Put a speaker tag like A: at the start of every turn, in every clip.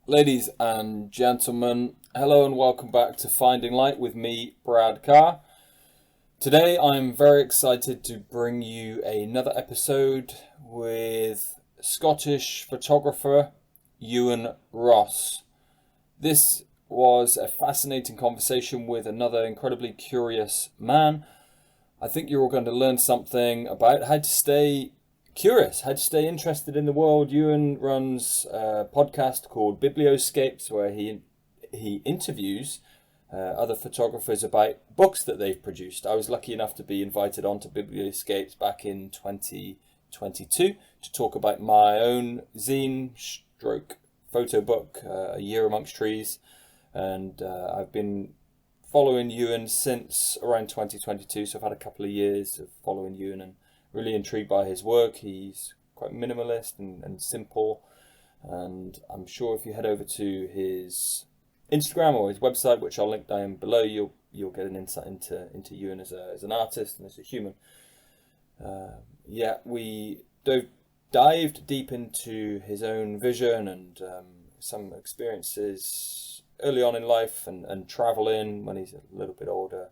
A: Ladies and gentlemen, hello and welcome back to Finding Light with me, Brad Carr. Today I'm very excited to bring you another episode with Scottish photographer Euan Ross. This was a fascinating conversation with another incredibly curious man. I think you're all going to learn something about how to stay curious, how to stay interested in the world. Euan runs a podcast called Biblioscapes, where he interviews other photographers about books that they've produced. I was lucky enough to be invited onto Biblioscapes back in 2022 to talk about my own zine stroke photo book, A Year Amongst Trees, and I've been following Euan since around 2022, so I've had a couple of years of following Euan and really intrigued by his work. He's quite minimalist and simple, and I'm sure if you head over to his Instagram or his website, which I'll link down below, you'll get an insight into Euan as an artist and as a human. We dived deep into his own vision and some experiences early on in life and traveling when he's a little bit older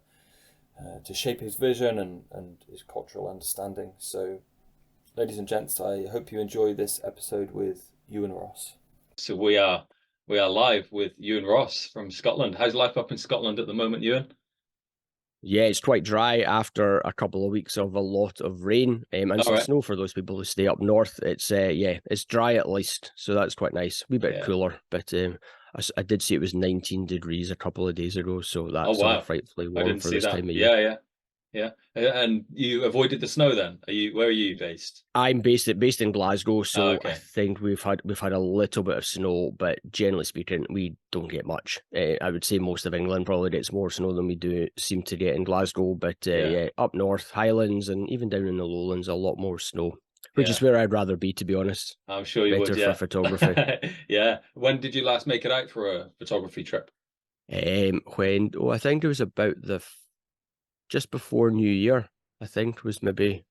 A: to shape his vision and his cultural understanding. So, ladies and gents, I hope you enjoy this episode with Euan Ross.
B: So we are live with Euan Ross from Scotland. How's life up in Scotland at the moment, Euan?
C: Yeah, it's quite dry after a couple of weeks of a lot of rain and some
B: Right.
C: snow for those people who stay up north. It's it's dry at least, so that's quite nice. A wee bit cooler, but I did see it was 19 degrees a couple of days ago, so that's
B: Wow.
C: frightfully
B: I
C: warm
B: didn't
C: for
B: see
C: this
B: that.
C: time of year.
B: Yeah. And you avoided the snow then? Where are you based?
C: I'm based in Glasgow, so I
B: Okay.
C: think we've had a little bit of snow, but generally speaking, we don't get much. I would say most of England probably gets more snow than we do seem to get in Glasgow, but up north, Highlands, and even down in the Lowlands, a lot more snow, which is where I'd rather be, to be honest.
B: I'm sure you
C: Better
B: would,
C: for
B: yeah.
C: photography.
B: Yeah. When did you last make it out for a photography trip?
C: I think it was about just before New Year. I think was maybe.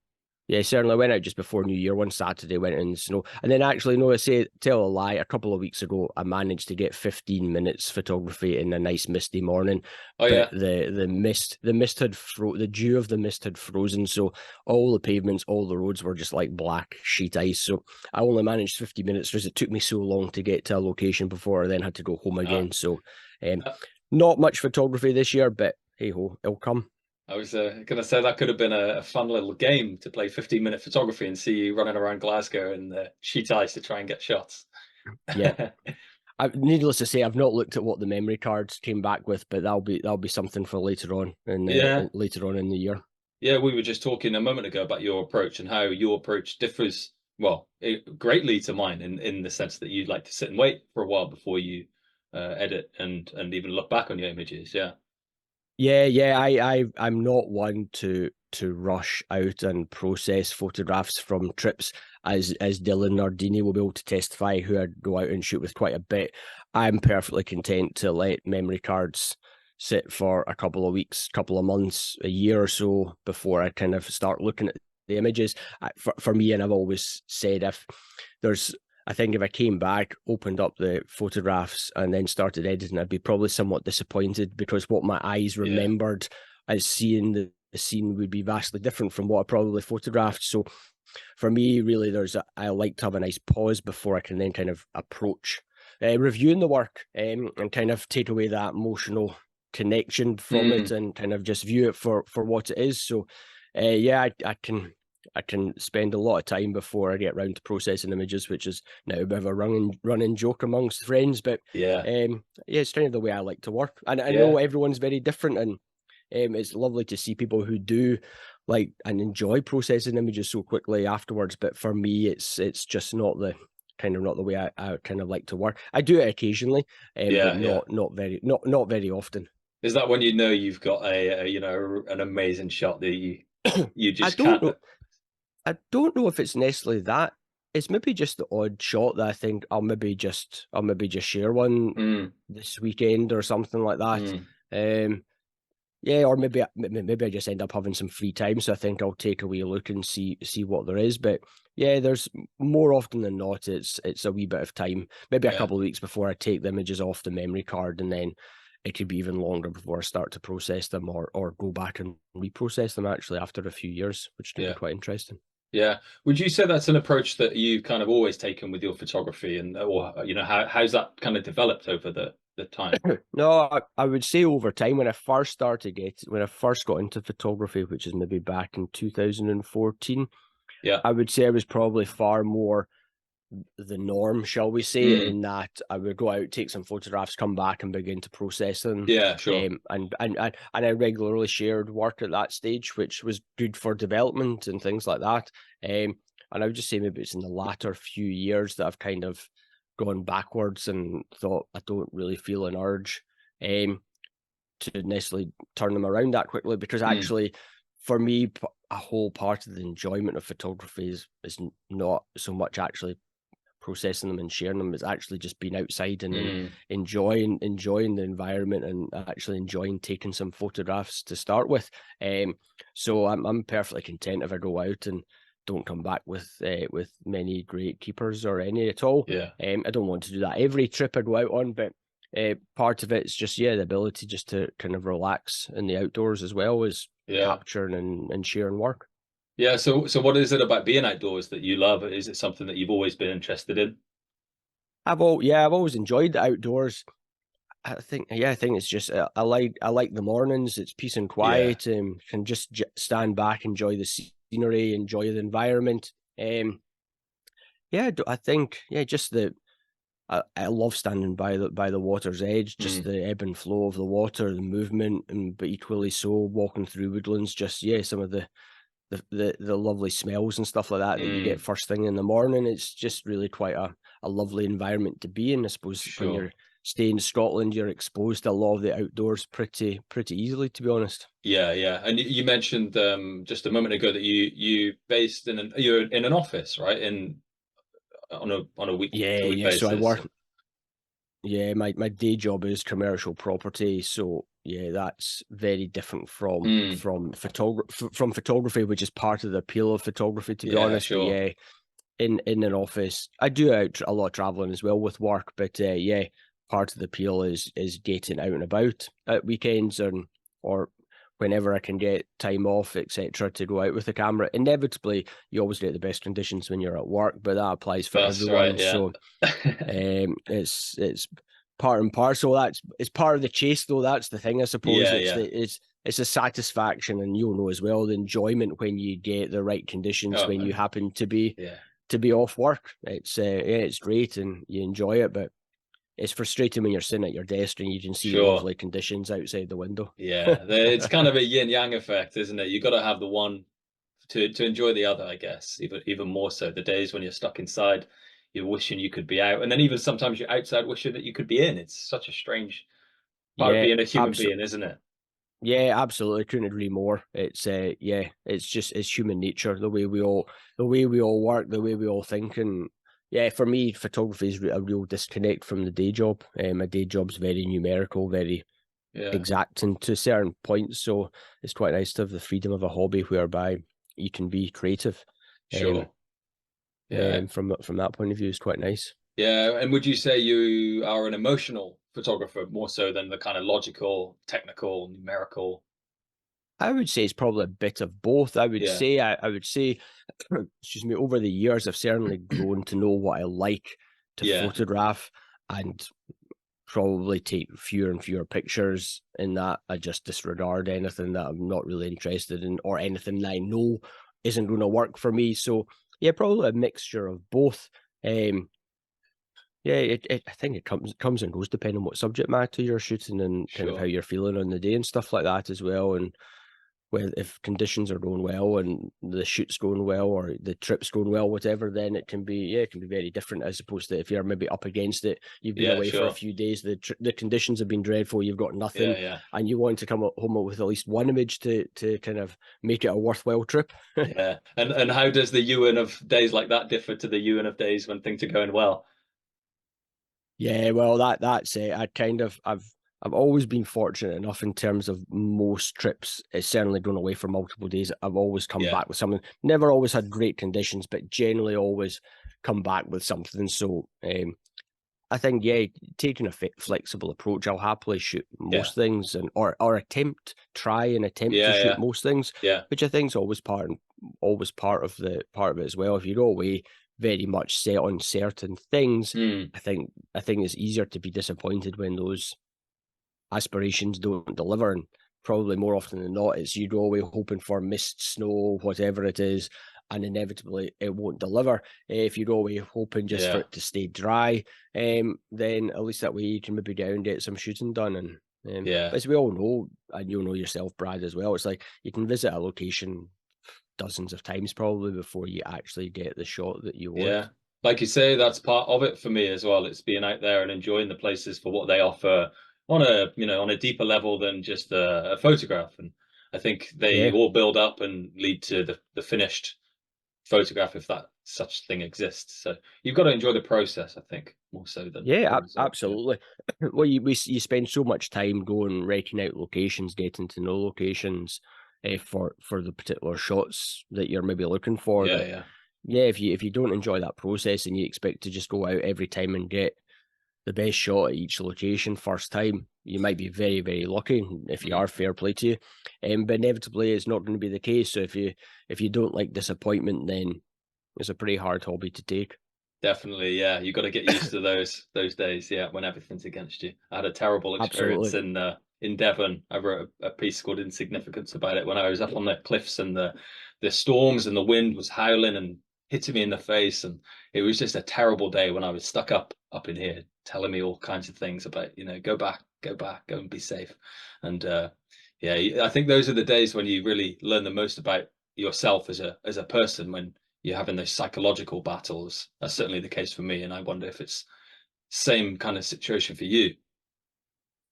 C: Yeah, certainly went out just before New Year. One Saturday went in the snow, and then actually, no, tell a lie. A couple of weeks ago, I managed to get 15 minutes photography in a nice misty morning.
B: Oh
C: But
B: yeah.
C: the mist had the dew of the mist had frozen, so all the pavements, all the roads were just like black sheet ice. So I only managed 50 minutes because it took me so long to get to a location before I then had to go home again. So,
B: Uh,
C: not much photography this year, but hey ho, it'll come.
B: I was going to say that could have been a fun little game to play 15-minute photography and see you running around Glasgow in sheet ice to try and get shots.
C: Yeah. Needless to say, I've not looked at what the memory cards came back with, but that'll be something for later on
B: Yeah.
C: later on in the year.
B: Yeah, we were just talking a moment ago about your approach and how your approach differs, well, greatly to mine in the sense that you like to sit and wait for a while before you edit and even look back on your images. Yeah.
C: Yeah. I'm not one to rush out and process photographs from trips, as Dylan Nardini will be able to testify, who I go out and shoot with quite a bit. I'm perfectly content to let memory cards sit for a couple of weeks, couple of months, a year or so before I kind of start looking at the images. For me, and I've always said, I think if I came back, opened up the photographs, and then started editing, I'd be probably somewhat disappointed because what my eyes remembered as seeing the scene would be vastly different from what I probably photographed. So for me, really, I like to have a nice pause before I can then kind of approach reviewing the work and kind of take away that emotional connection from it and kind of just view it for what it is. So I can spend a lot of time before I get around to processing images, which is now a bit of a running joke amongst friends. But
B: Yeah.
C: it's kind of the way I like to work, and I
B: Yeah.
C: know everyone's very different, and it's lovely to see people who do like and enjoy processing images so quickly afterwards. But for me, it's just not the way I kind of like to work. I do it occasionally, but
B: Yeah.
C: not very often.
B: Is that when you know you've got an amazing shot that you
C: I
B: just
C: don't
B: can't?
C: know. I don't know if it's necessarily that. It's maybe just the odd shot that I think I'll maybe just share one
B: Mm,
C: this weekend or something like that.
B: mm.
C: Um, Yeah, or maybe I just end up having some free time, so I think I'll take a wee look and see what there is. But yeah, there's more often than not, it's a wee bit of time, maybe a
B: Yeah.
C: couple of weeks before I take the images off the memory card, and then it could be even longer before I start to process them, or go back and reprocess them actually after a few years, which would
B: Yeah.
C: be quite interesting.
B: Yeah. Would you say that's an approach that you've kind of always taken with your photography, and or how's that kind of developed over the time?
C: No, I would say over time when I first got into photography, which is maybe back in 2014,
B: Yeah.
C: I would say I was probably far more the norm, shall we say, in that I would go out, take some photographs, come back and begin to process them.
B: Yeah, sure.
C: And I regularly shared work at that stage, which was good for development and things like that. And I would just say maybe it's in the latter few years that I've kind of gone backwards and thought I don't really feel an urge to necessarily turn them around that quickly, because actually for me, a whole part of the enjoyment of photography is not so much actually processing them and sharing them. It's actually just being outside and enjoying the environment, and actually enjoying taking some photographs to start with. So I'm perfectly content if I go out and don't come back with many great keepers or any at all.
B: Yeah.
C: I don't want to do that every trip I go out on, but part of it's just the ability just to kind of relax in the outdoors as well as capturing and sharing work.
B: Yeah. So what is it about being outdoors that you love? Is it something that you've always been interested in?
C: I've always enjoyed the outdoors. I think it's just I like the mornings. It's peace and
B: Yeah.
C: quiet. Can just stand back, enjoy the scenery, enjoy the environment. I think just I love standing by the water's edge, just the ebb and flow of the water, the movement, but equally so walking through woodlands. Just some of the lovely smells and stuff like that you get first thing in the morning. It's just really quite a lovely environment to be in. I suppose when
B: Sure.
C: you're staying in Scotland, you're exposed to a lot of the outdoors pretty easily, to be honest.
B: Yeah, yeah. And you mentioned just a moment ago that you're in an office, right? On a week to week
C: So I
B: basis.
C: work. Yeah, my day job is commercial property, so yeah, that's very different from photography, which is part of the appeal of photography, to be
B: Yeah,
C: honest. But
B: sure.
C: yeah, in an office, I do a lot of traveling as well with work, but part of the appeal is getting out and about at weekends or whenever I can get time off, etc., to go out with the camera. Inevitably, you always get the best conditions when you're at work, but that applies for
B: That's right,
C: everyone.
B: yeah.
C: So it's part and parcel. It's part of the chase, though. That's the thing, I suppose.
B: Yeah.
C: It's a satisfaction, and you'll know as well the enjoyment when you get the right conditions,
B: Oh,
C: when you happen to be
B: yeah.
C: off work. It's great and you enjoy it, but it's frustrating when you're sitting at your desk and you can see
B: Sure.
C: lovely conditions outside the window.
B: Yeah. It's kind of a yin yang effect, isn't it? You got to have the one to enjoy the other, I guess. Even more so, the days when you're stuck inside, you're wishing you could be out, and then even sometimes you're outside wishing that you could be in. It's such a strange part of
C: Yeah,
B: being a human
C: absolutely.
B: being, isn't it?
C: Yeah, absolutely. Couldn't agree more. It's human nature, the way we all work, the way we all think. And yeah, for me, photography is a real disconnect from the day job. My day job's very numerical, very exacting to certain points. So it's quite nice to have the freedom of a hobby whereby you can be creative.
B: Sure. Yeah.
C: From that point of view, is quite nice.
B: Yeah. And would you say you are an emotional photographer more so than the kind of logical, technical, numerical?
C: I would say it's probably a bit of both. I would
B: Yeah.
C: say, excuse me, over the years, I've certainly grown to know what I like to photograph, and probably take fewer and fewer pictures in that. I just disregard anything that I'm not really interested in, or anything that I know isn't going to work for me. So yeah, probably a mixture of both. I think it comes and goes depending on what subject matter you're shooting and kind of how
B: Sure.
C: you're feeling on the day and stuff like that as well. And if conditions are going well and the shoot's going well or the trip's going well, whatever, then it can be very different, as opposed to if you're maybe up against it, you've been
B: Yeah,
C: away for a
B: sure.
C: few days, the conditions have been dreadful, you've got nothing,
B: Yeah.
C: and you want to come home with at least one image to kind of make it a worthwhile trip.
B: Yeah. And how does the Ewan of days like that differ to the Ewan of days when things are going well?
C: Yeah, well, that's it. I've I've always been fortunate enough in terms of most trips. It's certainly going away for multiple days. I've always come
B: Yeah.
C: back with something. Never always had great conditions, but generally always come back with something. So I think, yeah, taking a flexible approach, I'll happily shoot most things, and or try and attempt to shoot most things, which I think is always part of it as well. If you go away very much set on certain things, I think it's easier to be disappointed when those aspirations don't deliver, and probably more often than not, it's you go away hoping for mist, snow, whatever it is, and inevitably it won't deliver. If you go away hoping just for it to stay dry, then at least that way you can maybe go and get some shooting done. And but as we all know, and you'll know yourself, Brad, as well, it's like you can visit a location dozens of times probably before you actually get the shot that you want.
B: Yeah. Like you say, that's part of it for me as well. It's being out there and enjoying the places for what they offer on a deeper level than just a photograph. And I think they all build up and lead to the finished photograph, if that such thing exists. So you've got to enjoy the process, I think, more so than the result.
C: Absolutely. Well, you spend so much time going wrecking out locations, getting to know locations for the particular shots that you're maybe looking for. If you don't enjoy that process and you expect to just go out every time and get the best shot at each location first time, you might be very, very lucky if you are, fair play to you. But inevitably it's not going to be the case. So if you don't like disappointment, then it's a pretty hard hobby to take.
B: Definitely, yeah. You've got to get used to those days, when everything's against you. I had a terrible experience in Devon. I wrote a piece called Insignificance about it when I was up on the cliffs and the storms and the wind was howling and hitting me in the face, and it was just a terrible day when I was stuck up in here telling me all kinds of things about, go back, go and be safe. And I think those are the days when you really learn the most about yourself as a person, when you're having those psychological battles. That's certainly the case for me, and I wonder if it's same kind of situation for you.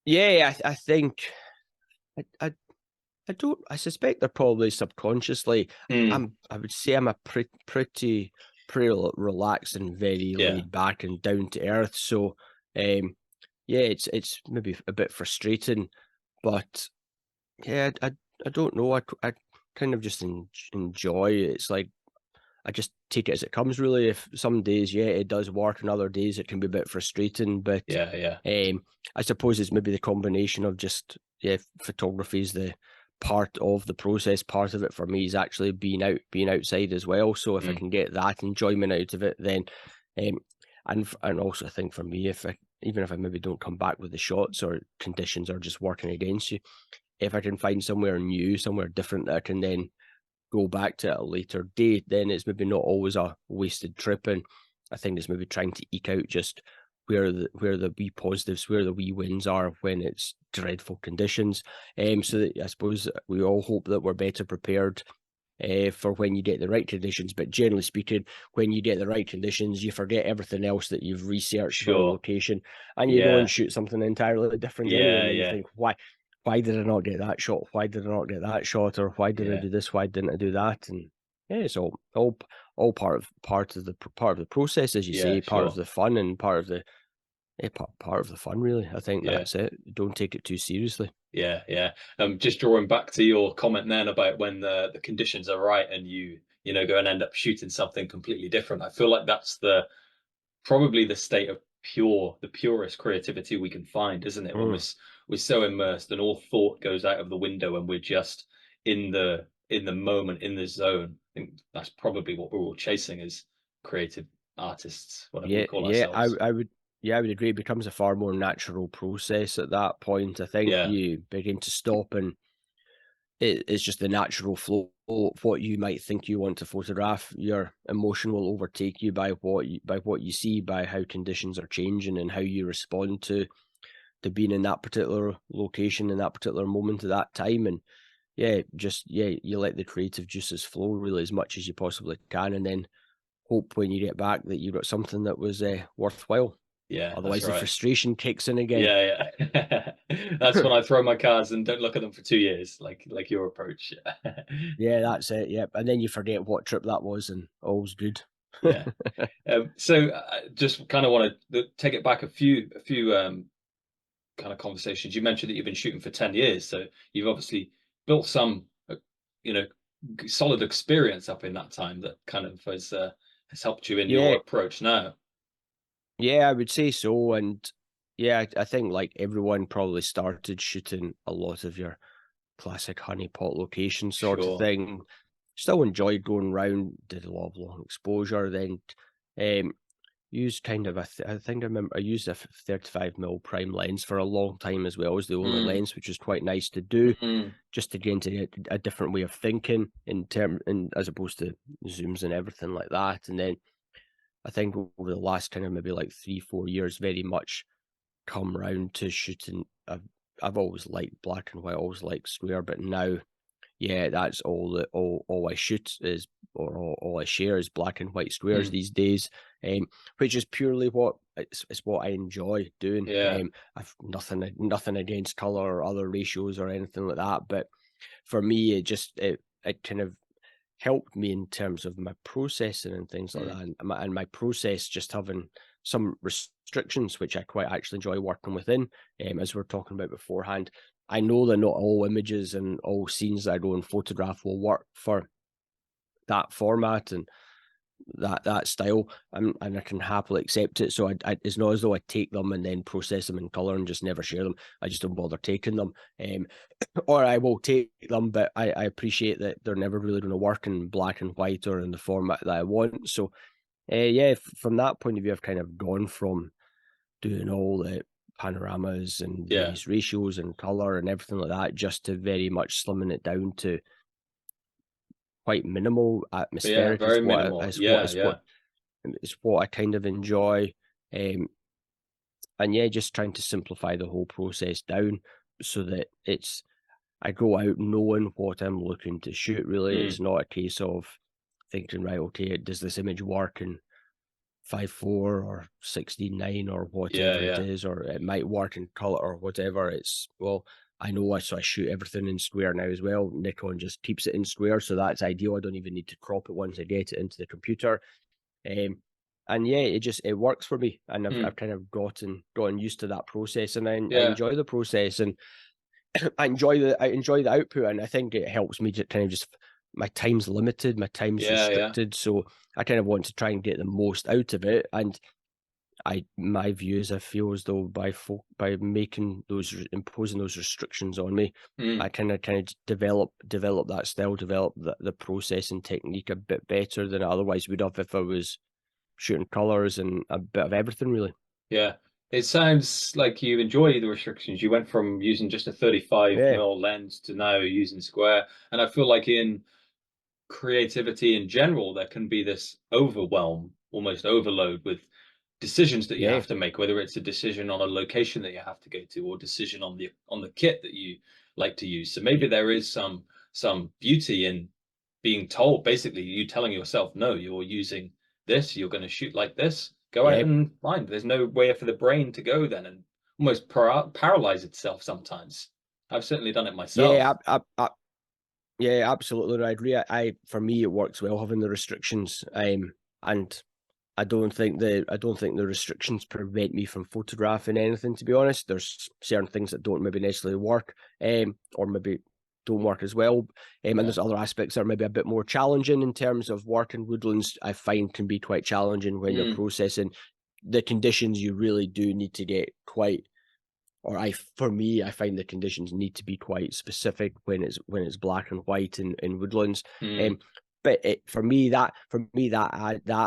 C: Yeah, I think I don't. I suspect they're probably subconsciously. I would say I'm a pretty relaxed and very laid back and down to earth. So, it's maybe a bit frustrating, but I don't know. I kind of just enjoy it. It's like I just take it as it comes, really. If some days, it does work, and other days it can be a bit frustrating. But I suppose it's maybe the combination of just photography is the part of the process. Part of it for me is actually being outside as well. So if I can get that enjoyment out of it, then and also I think for me, even if I maybe don't come back with the shots or conditions are just working against you, if I can find somewhere new, somewhere different that I can then go back to at a later date, then it's maybe not always a wasted trip. And I think it's maybe trying to eke out just where the wee positives, where the wee wins are when it's dreadful conditions. So that I suppose we all hope that we're better prepared for when you get the right conditions. But generally speaking, when you get the right conditions, you forget everything else that you've researched for a location, and you go and shoot something entirely different anyway. And then you think, why did I not get that shot? Why did I not get that shot? Or why did I do this? Why didn't I do that? And it's all part of the process, as you say, part of the fun and part of the fun, really. I think that's it. Don't take it too seriously.
B: Yeah. Just drawing back to your comment then about when the conditions are right and you go and end up shooting something completely different. I feel like that's probably the state of the purest creativity we can find, isn't it? When we're so immersed and all thought goes out of the window and we're just in the moment, in the zone. I think that's probably what we're all chasing as creative artists, whatever we call ourselves.
C: I would agree. It becomes a far more natural process at that point. I think you begin to stop, and it's just the natural flow of what you might think you want to photograph. Your emotion will overtake you by what you see, by how conditions are changing, and how you respond to being in that particular location in that particular moment at that time. And you let the creative juices flow really as much as you possibly can, and then hope when you get back that you got something that was worthwhile.
B: Yeah,
C: otherwise
B: the
C: frustration kicks in again.
B: Yeah. That's when I throw my cards and don't look at them for 2 years, like your approach.
C: Yeah, that's it. Yeah, and then you forget what trip that was, and all's good.
B: So just kind of want to take it back a few kind of conversations, you mentioned that you've been shooting for 10 years, so you've obviously built some, you know, solid experience up in that time that kind of has helped you in
C: Yeah,
B: your approach now.
C: yeah, I would say so. And yeah, I think like everyone probably started shooting a lot of your classic honeypot location sort of
B: Sure.
C: thing. Still enjoyed going round, did a lot of long exposure, then used kind of I think I remember I used a 35mm prime lens for a long time as well as the only
B: Mm,
C: lens, which was quite nice to do,
B: mm,
C: just to get into a different way of thinking in as opposed to zooms and everything like that. And then I think over the last kind of maybe like 3-4 years, very much come round to shooting. I've always liked black and white, always liked square, but now, yeah, that's all I shoot is, or all I share is black and white squares
B: mm.
C: these days, which is purely what it's what I enjoy doing.
B: Yeah.
C: I've nothing against color or other ratios or anything like that, but for me, it kind of helped me in terms of my processing and things like
B: Mm,
C: that, and my process just having some restrictions, which I quite actually enjoy working within. As we are talking about beforehand, I know that not all images and all scenes that I go and photograph will work for that format and that style, and I can happily accept it. So it's not as though I take them and then process them in color and just never share them. I just don't bother taking them, or I will take them, but I appreciate that they're never really going to work in black and white or in the format that I want. So yeah, from that point of view, I've kind of gone from doing all the panoramas and
B: yeah.
C: various ratios and color and everything like that, just to very much slimming it down to quite minimal
B: But yeah,
C: atmospheric is
B: very minimal. Yeah, yeah.
C: is what I kind of enjoy. And yeah, just trying to simplify the whole process down so that I go out knowing what I'm looking to shoot. Really,
B: Mm,
C: it's not a case of thinking, right, okay, does this image work in 5:4 or 16:9 or
B: yeah,
C: whatever it
B: yeah.
C: is, or it might work in color or whatever. It's, well, I know so I shoot everything in square now as well. Nikon just keeps it in square, so that's ideal. I don't even need to crop it once I get it into the computer. Um, and yeah, it works for me, and I've
B: Mm,
C: kind of gotten used to that process, and I
B: yeah,
C: enjoy the process, and I enjoy the output, and I think it helps me to kind of just, my time's limited, my time's
B: yeah, yeah.
C: restricted, so I kind of want to try and get the most out of it. And my view is, I feel as though by making imposing those restrictions on me,
B: Mm.
C: I kind of develop that style, develop the processing technique a bit better than I otherwise would have if I was shooting colors and a bit of everything, really.
B: Yeah. It sounds like you enjoy the restrictions. You went from using just a 35
C: Yeah,
B: mil lens to now using square. And I feel like in creativity in general, there can be this overwhelm, almost overload with decisions that you
C: yeah,
B: have to make, whether it's a decision on a location that you have to go to or decision on the kit that you like to use. So maybe there is some beauty in being told, basically you telling yourself, no, you're using this, you're going to shoot like this, go out
C: yeah,
B: and find. There's no way for the brain to go then and almost paralyze itself sometimes. I've certainly done it
C: yeah.
B: myself.
C: Yeah, absolutely right. For me, it works well having the restrictions. And I don't think the restrictions prevent me from photographing anything. To be honest, there's certain things that don't maybe necessarily work, or maybe don't work as well. And
B: Yeah.
C: there's other aspects that are maybe a bit more challenging in terms of work in woodlands. I find can be quite challenging when you're
B: Mm,
C: processing the conditions. You really do need to get quite, for me, I find the conditions need to be quite specific when it's black and white in woodlands.
B: mm,
C: Um, but that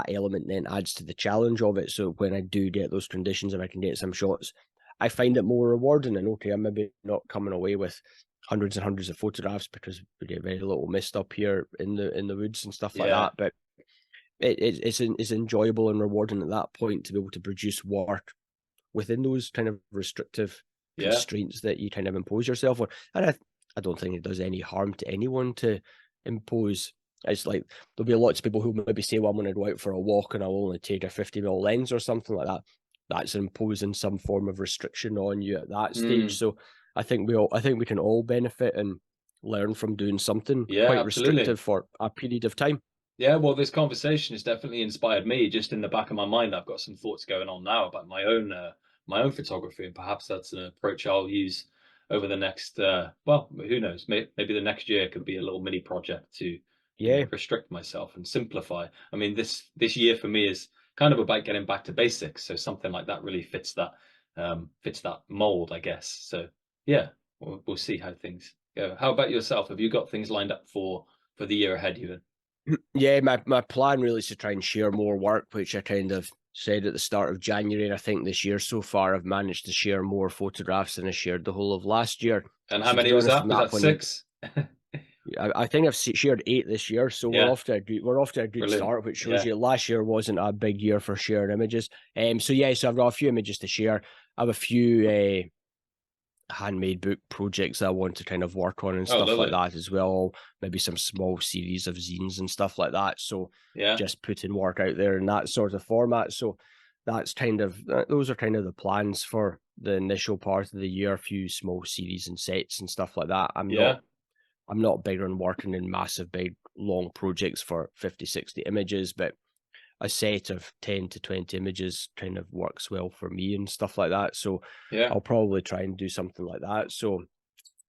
C: element then adds to the challenge of it. So when I do get those conditions, if I can get some shots, I find it more rewarding. And okay, I'm maybe not coming away with hundreds and hundreds of photographs because we get very little mist up here in the woods and stuff like
B: yeah.
C: that. But it's enjoyable and rewarding at that point to be able to produce work within those kind of restrictive
B: Yeah.
C: constraints that you kind of impose yourself on. And I don't think it does any harm to anyone to impose. It's like there'll be lots of people who maybe say, well, I'm going to go out for a walk and I'll only take a 50mm lens or something like that. That's imposing some form of restriction on you at that stage.
B: Mm,
C: So I think we can all benefit and learn from doing something
B: yeah,
C: quite
B: absolutely.
C: restrictive for a period of time.
B: Yeah, well, this conversation has definitely inspired me. Just in the back of my mind, I've got some thoughts going on now about my own photography, and perhaps that's an approach I'll use over the next. Well, who knows? Maybe the next year could be a little mini project to
C: Yeah,
B: restrict myself and simplify. I mean, this year for me is kind of about getting back to basics. So something like that really fits that mold, I guess. So yeah, we'll see how things go. How about yourself? Have you got things lined up for the year ahead, Euan?
C: yeah. My plan really is to try and share more work, which I kind of said at the start of January. And I think this year so far, I've managed to share more photographs than I shared the whole of last year.
B: And how
C: So to
B: many
C: be
B: was
C: honest,
B: that?
C: from
B: Was
C: that
B: that
C: point of,
B: 6?
C: I think I've shared 8 this year, so
B: Yeah,
C: we're off to a good
B: brilliant.
C: start, which shows
B: Yeah,
C: you last year wasn't a big year for sharing images. So yeah, so I've got a few images to share. I have a few handmade book projects that I want to kind of work on and
B: oh,
C: stuff like
B: lovely.
C: that as well. Maybe some small series of zines and stuff like that. So
B: Yeah,
C: just putting work out there in that sort of format. So that's kind of those are kind of the plans for the initial part of the year. A few small series and sets and stuff like that.
B: yeah,
C: I'm not big on working in massive, big, long projects for 50, 60 images, but a set of 10 to 20 images kind of works well for me and stuff like that. So
B: yeah,
C: I'll probably try and do something like that. So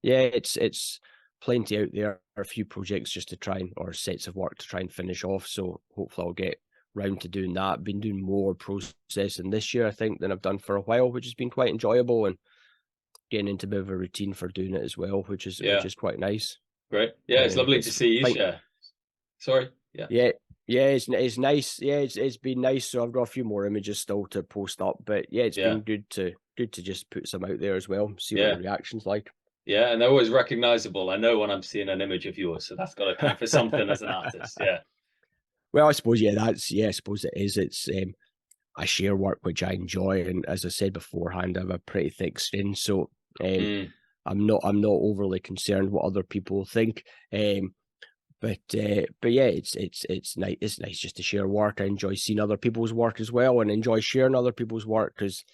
C: yeah, it's plenty out there. A few projects just to try and, or sets of work to try and finish off. So hopefully I'll get round to doing that. Been doing more processing this year, I think, than I've done for a while, which has been quite enjoyable and getting into a bit of a routine for doing it as well, which
B: yeah.
C: is quite nice.
B: Great. Yeah, it's lovely to
C: It's
B: see you
C: think
B: share. Sorry. Yeah.
C: Yeah, yeah, it's nice. Yeah, it's been nice. So I've got a few more images still to post up, but yeah, it's
B: Yeah.
C: been good to just put some out there as well. See what the
B: Yeah.
C: reaction's like.
B: Yeah. And they're always recognizable. I know when I'm seeing an image of yours, so that's got to count for something as an artist. Yeah.
C: Well, I suppose I suppose it is. It's I share work which I enjoy, and as I said beforehand, I have a pretty thick skin, so
B: Mm,
C: I'm not overly concerned what other people think. But yeah, it's nice. It's nice just to share work. I enjoy seeing other people's work as well, and enjoy sharing other people's work because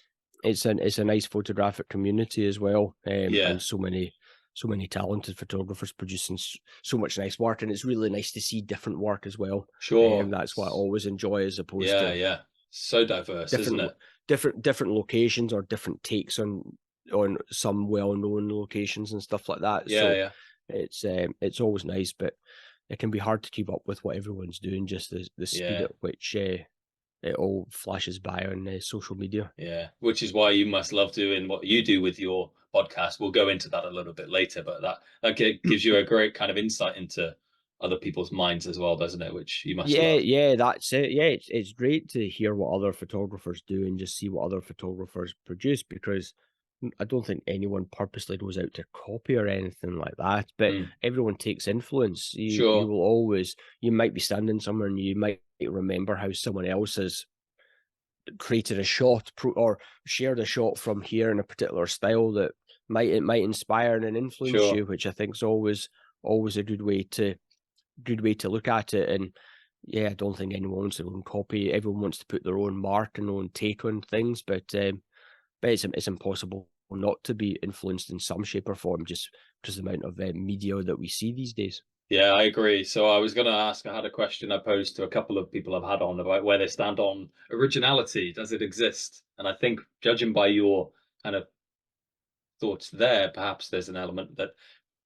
C: it's a nice photographic community as well.
B: yeah.
C: And so many talented photographers producing so much nice work, and it's really nice to see different work as well.
B: Sure.
C: That's what I always enjoy, as opposed
B: Yeah.
C: to
B: Yeah. So diverse, isn't
C: different
B: it?
C: different locations or different takes on some well-known locations and stuff like that.
B: Yeah.
C: So
B: Yeah.
C: it's always nice, but it can be hard to keep up with what everyone's doing. Just the speed
B: Yeah.
C: at which it all flashes by on social media.
B: Yeah. Which is why you must love doing what you do with your podcast. We'll go into that a little bit later, but that gives you a great kind of insight into other people's minds as well, doesn't it? Which you must
C: Yeah,
B: love.
C: yeah, that's it. Yeah, it's great to hear what other photographers do and just see what other photographers produce, because I don't think anyone purposely goes out to copy or anything like that. But
B: Mm,
C: everyone takes influence. You
B: sure.
C: will always, you might be standing somewhere and you might remember how someone else has created a shot or shared a shot from here in a particular style that might inspire and influence
B: Sure.
C: you, which I think is always a good way to look at it. And yeah, I don't think anyone wants their own copy. Everyone wants to put their own mark and own take on things, but it's impossible not to be influenced in some shape or form, just because the amount of media that we see these days.
B: Yeah, I agree. So I was going to ask, I had a question I posed to a couple of people I've had on about where they stand on originality. Does it exist? And I think, judging by your kind of thoughts there, perhaps there's an element that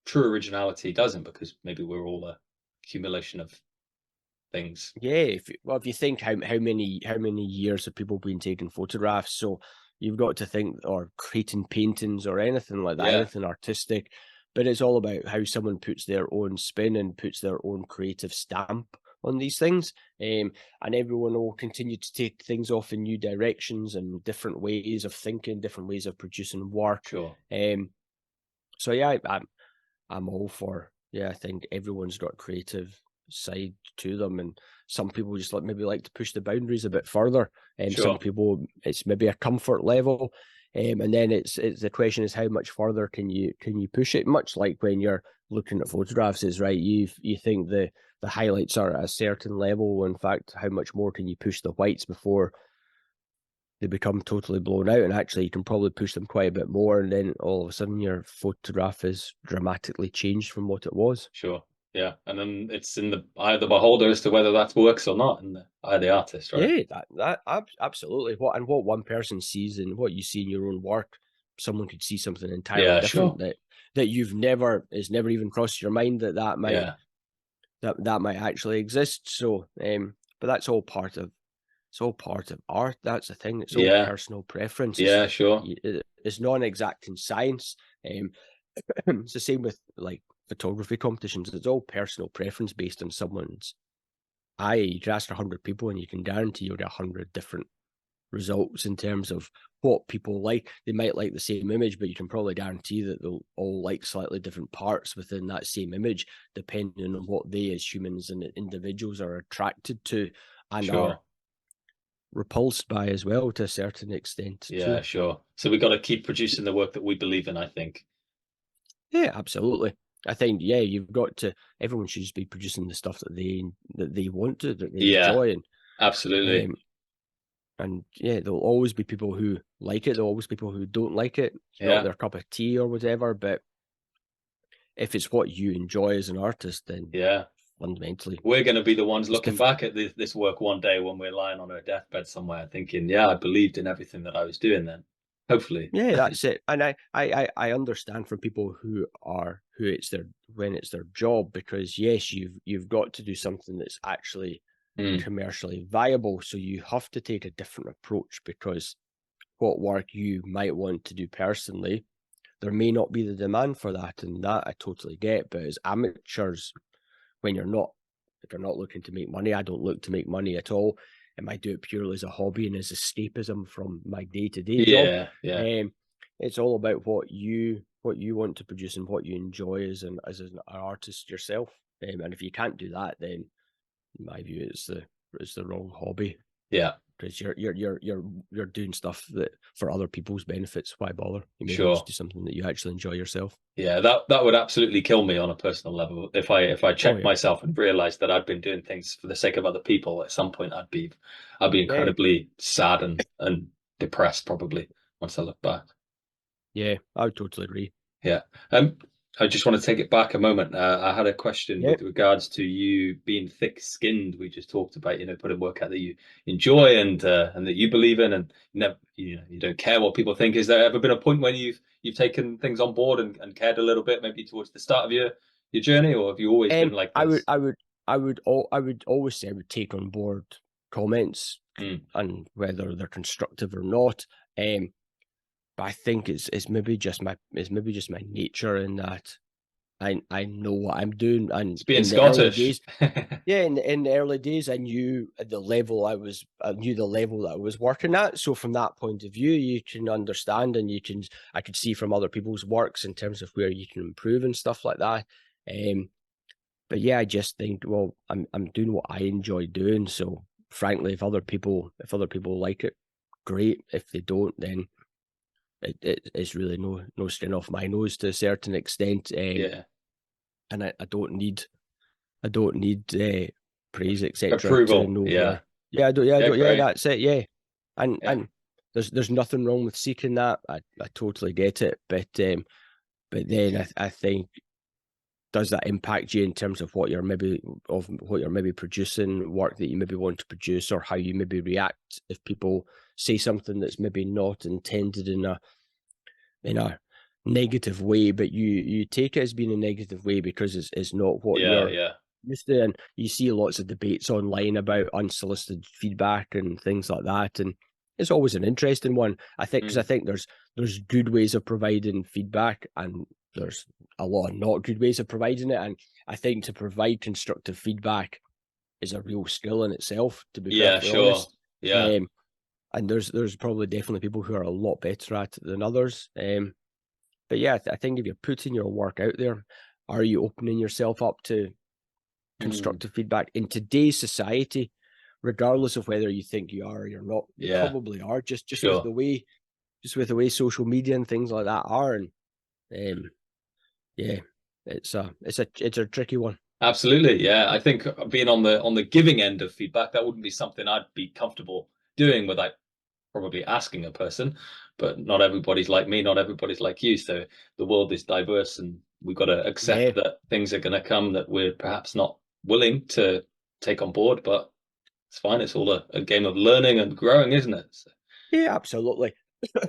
B: true originality doesn't, because maybe we're all a accumulation of things.
C: Yeah, if you think how many years have people been taking photographs, so you've got to think, or creating paintings or anything like that,
B: Yeah,
C: anything artistic, but it's all about how someone puts their own spin and puts their own creative stamp on these things. And everyone will continue to take things off in new directions and different ways of thinking, different ways of producing work.
B: sure.
C: So yeah, I'm all for, yeah, I think everyone's got a creative side to them, and some people just maybe like to push the boundaries a bit further, and some
B: Sure.
C: people it's maybe a comfort level, and then it's the question is how much further can you push it? Much like when you're looking at photographs, is right. You think the highlights are at a certain level. In fact, how much more can you push the whites before they become totally blown out? And actually, you can probably push them quite a bit more, and then all of a sudden your photograph is dramatically changed from what it was.
B: Sure. Yeah, and then it's in the eye of the beholder as to whether that works or not, and the eye of the artist, right?
C: Yeah, absolutely. What one person sees and what you see in your own work, someone could see something entirely
B: Yeah,
C: different
B: sure.
C: that you've never is never even crossed your mind that might
B: Yeah,
C: that might actually exist. So, but that's all part of art. That's the thing. It's all
B: yeah,
C: personal preference.
B: yeah, sure.
C: It's non-exacting science. It's the same with like photography competitions. It's all personal preference based on someone's eye. You can ask 100 people, and you can guarantee you'll get 100 different results in terms of what people like. They might like the same image, but you can probably guarantee that they'll all like slightly different parts within that same image, depending on what they as humans and individuals are attracted to and
B: Sure.
C: are repulsed by as well to a certain extent
B: Yeah,
C: too.
B: sure. So we got to keep producing the work that we believe in, I think.
C: Yeah, absolutely. I think you've got to. Everyone should just be producing the stuff that they want to, that they
B: Yeah,
C: enjoy,
B: absolutely.
C: and there'll always be people who like it. There'll always be people who don't like it. It's not
B: Yeah,
C: their cup of tea or whatever. But if it's what you enjoy as an artist, then
B: yeah.
C: fundamentally,
B: We're going to be the ones
C: it's
B: looking back at this work one day when we're lying on our deathbed somewhere, thinking, "Yeah, I believed in everything that I was doing then." Hopefully.
C: Yeah, that's it. And I understand from people who it's their job, because yes, you've got to do something that's actually
B: Mm,
C: commercially viable. So you have to take a different approach, because what work you might want to do personally, there may not be the demand for that, and that I totally get. But as amateurs, when if you're not looking to make money, I don't look to make money at all. And I do it purely as a hobby and as escapism from my day-to-day job.
B: yeah, yeah,
C: It's all about what you want to produce and what you enjoy as an artist yourself. And if you can't do that, then in my view, it's the wrong hobby,
B: yeah.
C: because you're doing stuff that for other people's benefits. Why bother? You may as well just
B: Sure.
C: do something that you actually enjoy yourself.
B: Yeah, that would absolutely kill me on a personal level. If I
C: Oh
B: checked
C: yeah,
B: myself and realized that I'd been doing things for the sake of other people, at some point I'd be
C: yeah,
B: incredibly sad and depressed probably once I look back.
C: yeah. I would totally agree.
B: Yeah. I just want to take it back a moment. I had a question
C: Yeah.
B: with regards to you being thick-skinned. We just talked about, putting work out that you enjoy and that you believe in, and never, you don't care what people think. Has there ever been a point when you've taken things on board and cared a little bit, maybe towards the start of your journey, or have you always been like
C: I would,
B: this?
C: I would, I would always say I would take on board comments,
B: Mm,
C: and whether they're constructive or not. But I think it's maybe just my nature in that I know what I'm doing, and
B: it's being
C: in the early
B: Scottish.
C: days, yeah, in the early days, I knew the level I knew the level that I was working at. So from that point of view, you can understand, and I could see from other people's works in terms of where you can improve and stuff like that. Um, but yeah, I just think, well, I'm doing what I enjoy doing. So frankly, if other people like it, great. If they don't, then it's really no skin off my nose to a certain extent.
B: Yeah.
C: And I don't need praise, etc. to
B: Approval.
C: know
B: Yeah.
C: where. Yeah, I don't. Yeah, I
B: Yeah,
C: don't. Yeah,
B: great.
C: that's it. Yeah,
B: Yeah.
C: and there's nothing wrong with seeking that. I totally get it. But then I think, does that impact you in terms of what you're maybe producing, work that you maybe want to produce, or how you maybe react if people say something that's maybe not intended in a negative way, but you take it as being a negative way because it's not what
B: Yeah,
C: you're
B: yeah.
C: used to. And you see lots of debates online about unsolicited feedback and things like that, and it's always an interesting one, I think, because I
B: Mm,
C: think there's good ways of providing feedback, and there's a lot of not good ways of providing it. And I think to provide constructive feedback is a real skill in itself, to be
B: yeah,
C: perfectly
B: sure.
C: honest.
B: Yeah.
C: um and there's probably definitely people who are a lot better at it than others. But yeah, I think if you're putting your work out there, are you opening yourself up to
B: Mm,
C: constructive feedback in today's society? Regardless of whether you think you are or you're not, you
B: yeah,
C: probably are.
B: sure.
C: Just with the way social media and things like that are. And um, yeah, it's a tricky one.
B: Absolutely, yeah. I think being on the giving end of feedback, that wouldn't be something I'd be comfortable doing without probably asking a person. But not everybody's like me, not everybody's like you. So the world is diverse and we've got to accept that things are going to come that we're perhaps not willing to take on board, but it's fine. It's all a game of learning and growing, isn't it? So.
C: Yeah, absolutely.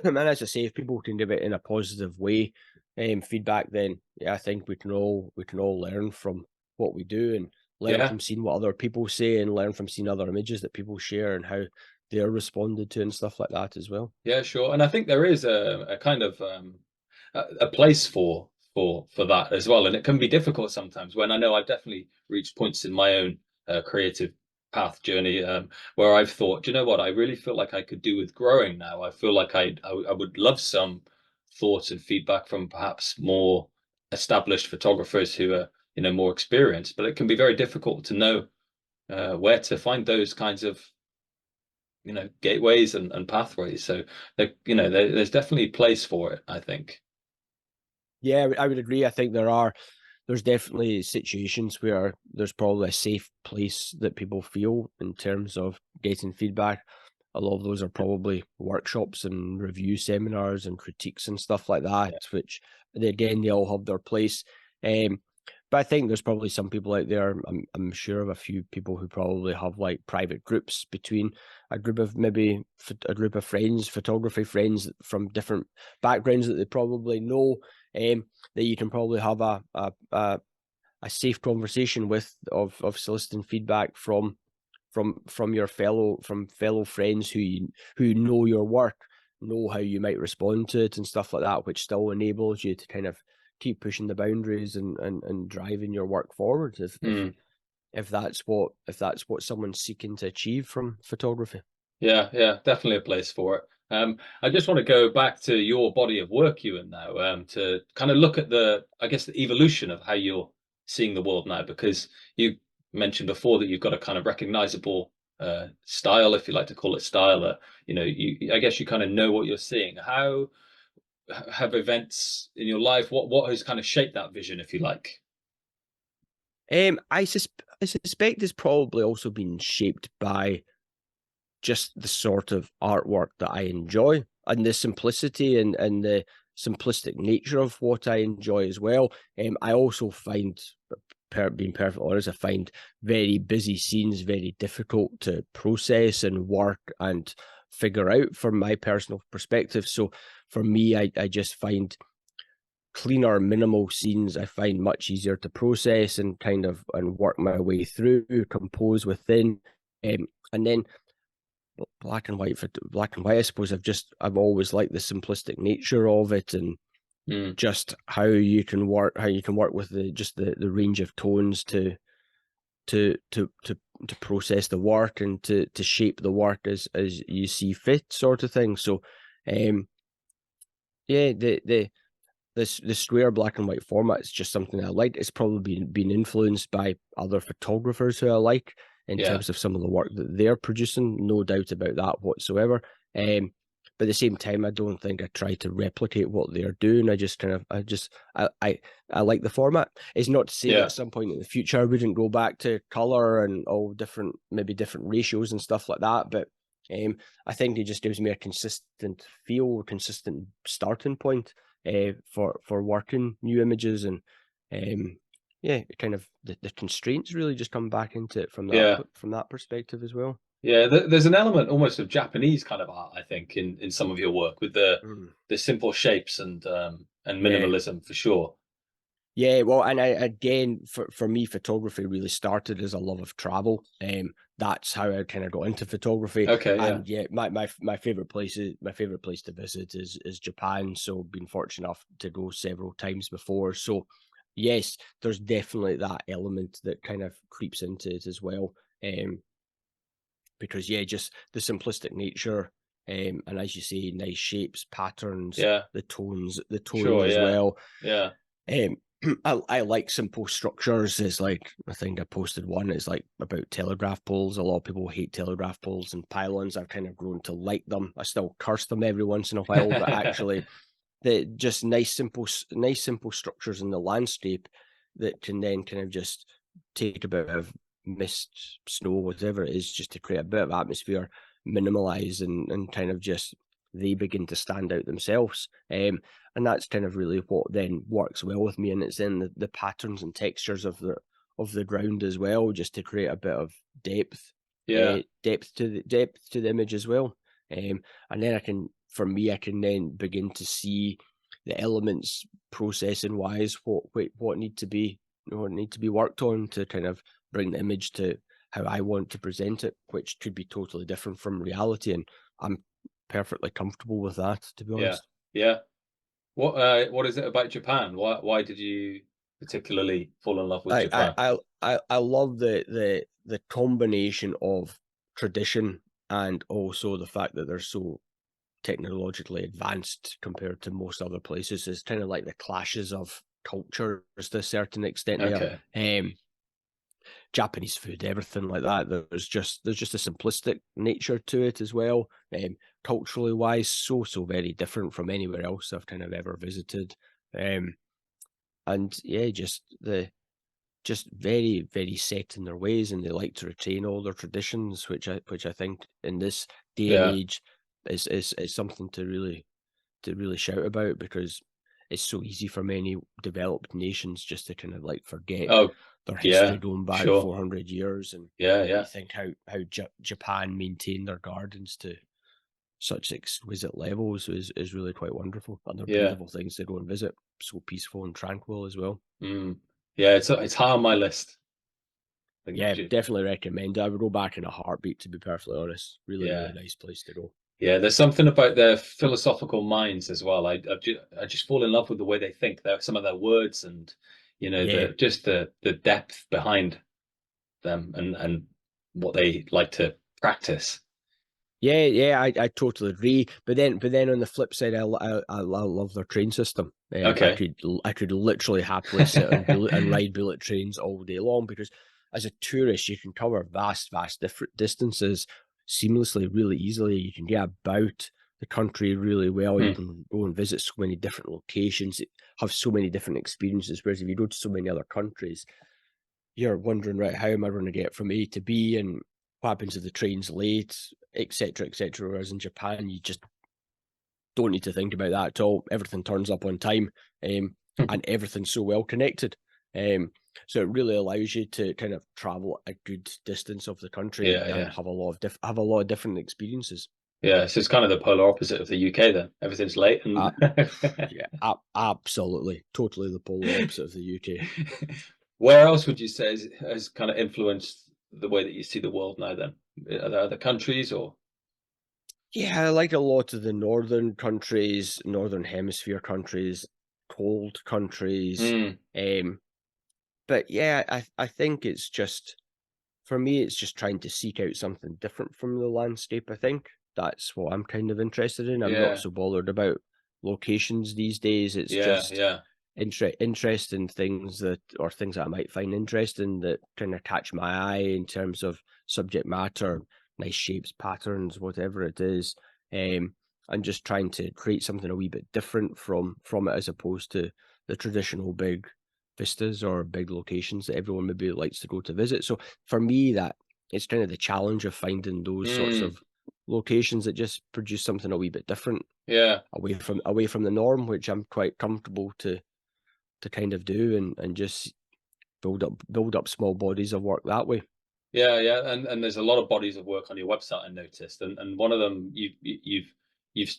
C: And as I say, if people can do it in a positive way, feedback, then I think we can all learn from what we do, and learn from seeing what other people say, and learn from seeing other images that people share and how they're responded to and stuff like that as well.
B: Yeah, sure. And I think there is a kind of a place for that as well. And it can be difficult sometimes, when I know I've definitely reached points in my own creative path journey where I've thought, you know what, I really feel like I could do with growing now. I feel like I would love some thoughts and feedback from perhaps more established photographers who are, more experienced. But it can be very difficult to know where to find those kinds of gateways and pathways. So there's definitely a place for it, I think.
C: Yeah, I would agree. I think there's definitely situations where there's probably a safe place that people feel in terms of getting feedback. A lot of those are probably workshops and review seminars and critiques and stuff like that, which again, they all have their place. But I think there's probably some people out there, I'm sure of a few people who probably have like private groups between a group of friends, photography friends from different backgrounds that they probably know, that you can probably have a safe conversation with, of soliciting feedback from your fellow friends who know your work, know how you might respond to it and stuff like that, which still enables you to kind of keep pushing the boundaries and driving your work forward, if that's what someone's seeking to achieve from photography.
B: Yeah, definitely a place for it. I just want to go back to your body of work, Euan, now, to kind of look at the evolution of how you're seeing the world now, because you mentioned before that you've got a kind of recognizable style, if you like to call it style. I guess you kind of know what you're seeing. How have events in your life, what has kind of shaped that vision, if you like?
C: I suspect it's probably also been shaped by just the sort of artwork that I enjoy, and the simplicity and the simplistic nature of what I enjoy as well. I also find, being perfectly honest, I find very busy scenes very difficult to process and work and figure out from my personal perspective. So for me, I just find cleaner, minimal scenes I find much easier to process and work my way through, compose within. And then black and white, I suppose I've always liked the simplistic nature of it, and just how you can work with the range of tones to process the work and to shape the work as you see fit, sort of thing. So the square black and white format is just something I like. It's probably been influenced by other photographers who I like in terms of some of the work that they're producing, no doubt about that whatsoever. But at the same time, I don't think I try to replicate what they're doing. I like the format. It's not to say that at some point in the future I wouldn't go back to color and all different ratios and stuff like that. But I think it just gives me a consistent feel, consistent starting point for working new images, and kind of the constraints really just come back into it from that perspective as well.
B: Yeah, there's an element almost of Japanese kind of art, I think, in some of your work, with the simple shapes and minimalism, for sure.
C: Yeah, well, and again, for me, photography really started as a love of travel. That's how I kind of got into photography.
B: Okay, yeah.
C: And my favorite place to visit is Japan. So been fortunate enough to go several times before. So yes, there's definitely that element that kind of creeps into it as well. Because just the simplistic nature, and as you say, nice shapes, patterns, the tones
B: Sure,
C: as well.
B: Yeah.
C: I like simple structures. It's like, I think I posted one, it's like about telegraph poles. A lot of people hate telegraph poles and pylons. I've kind of grown to like them. I still curse them every once in a while, but actually the just nice simple structures in the landscape that can then kind of just take a bit of mist, snow, whatever it is, just to create a bit of atmosphere, minimalize and kind of just they begin to stand out themselves. And that's kind of really what then works well with me, and it's in the patterns and textures of the ground as well, just to create a bit of depth. Depth to the image as well. And then I can then begin to see the elements processing wise what need to be worked on to kind of bring the image to how I want to present it, which could be totally different from reality, and I'm perfectly comfortable with that, to be honest.
B: Yeah. What is it about Japan? Why did you particularly fall in love with Japan?
C: I love the combination of tradition and also the fact that they're so technologically advanced compared to most other places. It's kind of like the clashes of cultures to a certain extent
B: Okay.
C: there. Japanese food, everything like that. There's just a simplistic nature to it as well. Culturally wise, so very different from anywhere else I've kind of ever visited. And yeah, just very, very set in their ways, and they like to retain all their traditions, which I think in this day and age is something to really shout about, because it's so easy for many developed nations just to kind of like forget their history going back 400 years. And you think how Japan maintain their gardens to such exquisite levels is really quite wonderful, and they're beautiful things to go and visit. So peaceful and tranquil as well.
B: Yeah, it's high on my list.
C: Definitely recommend it. I would go back in a heartbeat, to be perfectly honest. Really nice place to go.
B: Yeah, there's something about their philosophical minds as well. I just fall in love with the way they think. Some of their words, and the depth behind them, and what they like to practice.
C: Yeah, I totally agree. But then on the flip side, I love their train system. I could literally happily sit and ride bullet trains all day long, because as a tourist you can cover vast different distances seamlessly, really easily. You can get about the country really well. You can go and visit so many different locations, have so many different experiences. Whereas if you go to so many other countries, you're wondering, right, how am I going to get from A to B, and what happens if the train's late, etc., etc. Whereas in Japan, you just don't need to think about that at all. Everything turns up on time, and everything's so well connected. So it really allows you to kind of travel a good distance of the country and have a lot of different experiences.
B: Yeah, so it's kind of the polar opposite of the UK then. Everything's late. And
C: absolutely. Totally the polar opposite of the UK.
B: Where else would you say has kind of influenced the way that you see the world now then? Are there other countries or?
C: Yeah, I like a lot of the northern countries, northern hemisphere countries, cold countries. But yeah, I think it's just, for me, it's just trying to seek out something different from the landscape. I think that's what I'm kind of interested in. I'm not so bothered about locations these days. It's just interesting things that I might find interesting that kind of catch my eye in terms of subject matter, nice shapes, patterns, whatever it is. And just trying to create something a wee bit different from it, as opposed to the traditional big vistas or big locations that everyone maybe likes to go to visit. So for me, that it's kind of the challenge of finding those sorts of locations that just produce something a wee bit different, away from the norm, which I'm quite comfortable to kind of do, and just build up small bodies of work that way.
B: Yeah, and there's a lot of bodies of work on your website I noticed, and one of them you've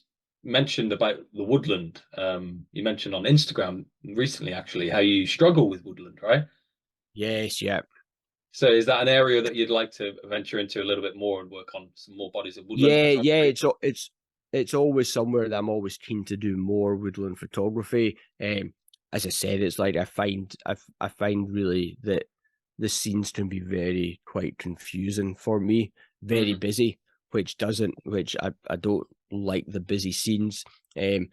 B: mentioned about the woodland. You mentioned on Instagram recently, actually, how you struggle with woodland, right?
C: Yes, yeah.
B: So is that an area that you'd like to venture into a little bit more and work on some more bodies of woodland?
C: Yeah. It's always somewhere that I'm always keen to do more woodland photography. As I said, it's like I find really that the scenes can be quite confusing for me, very busy, which I don't like the busy scenes. And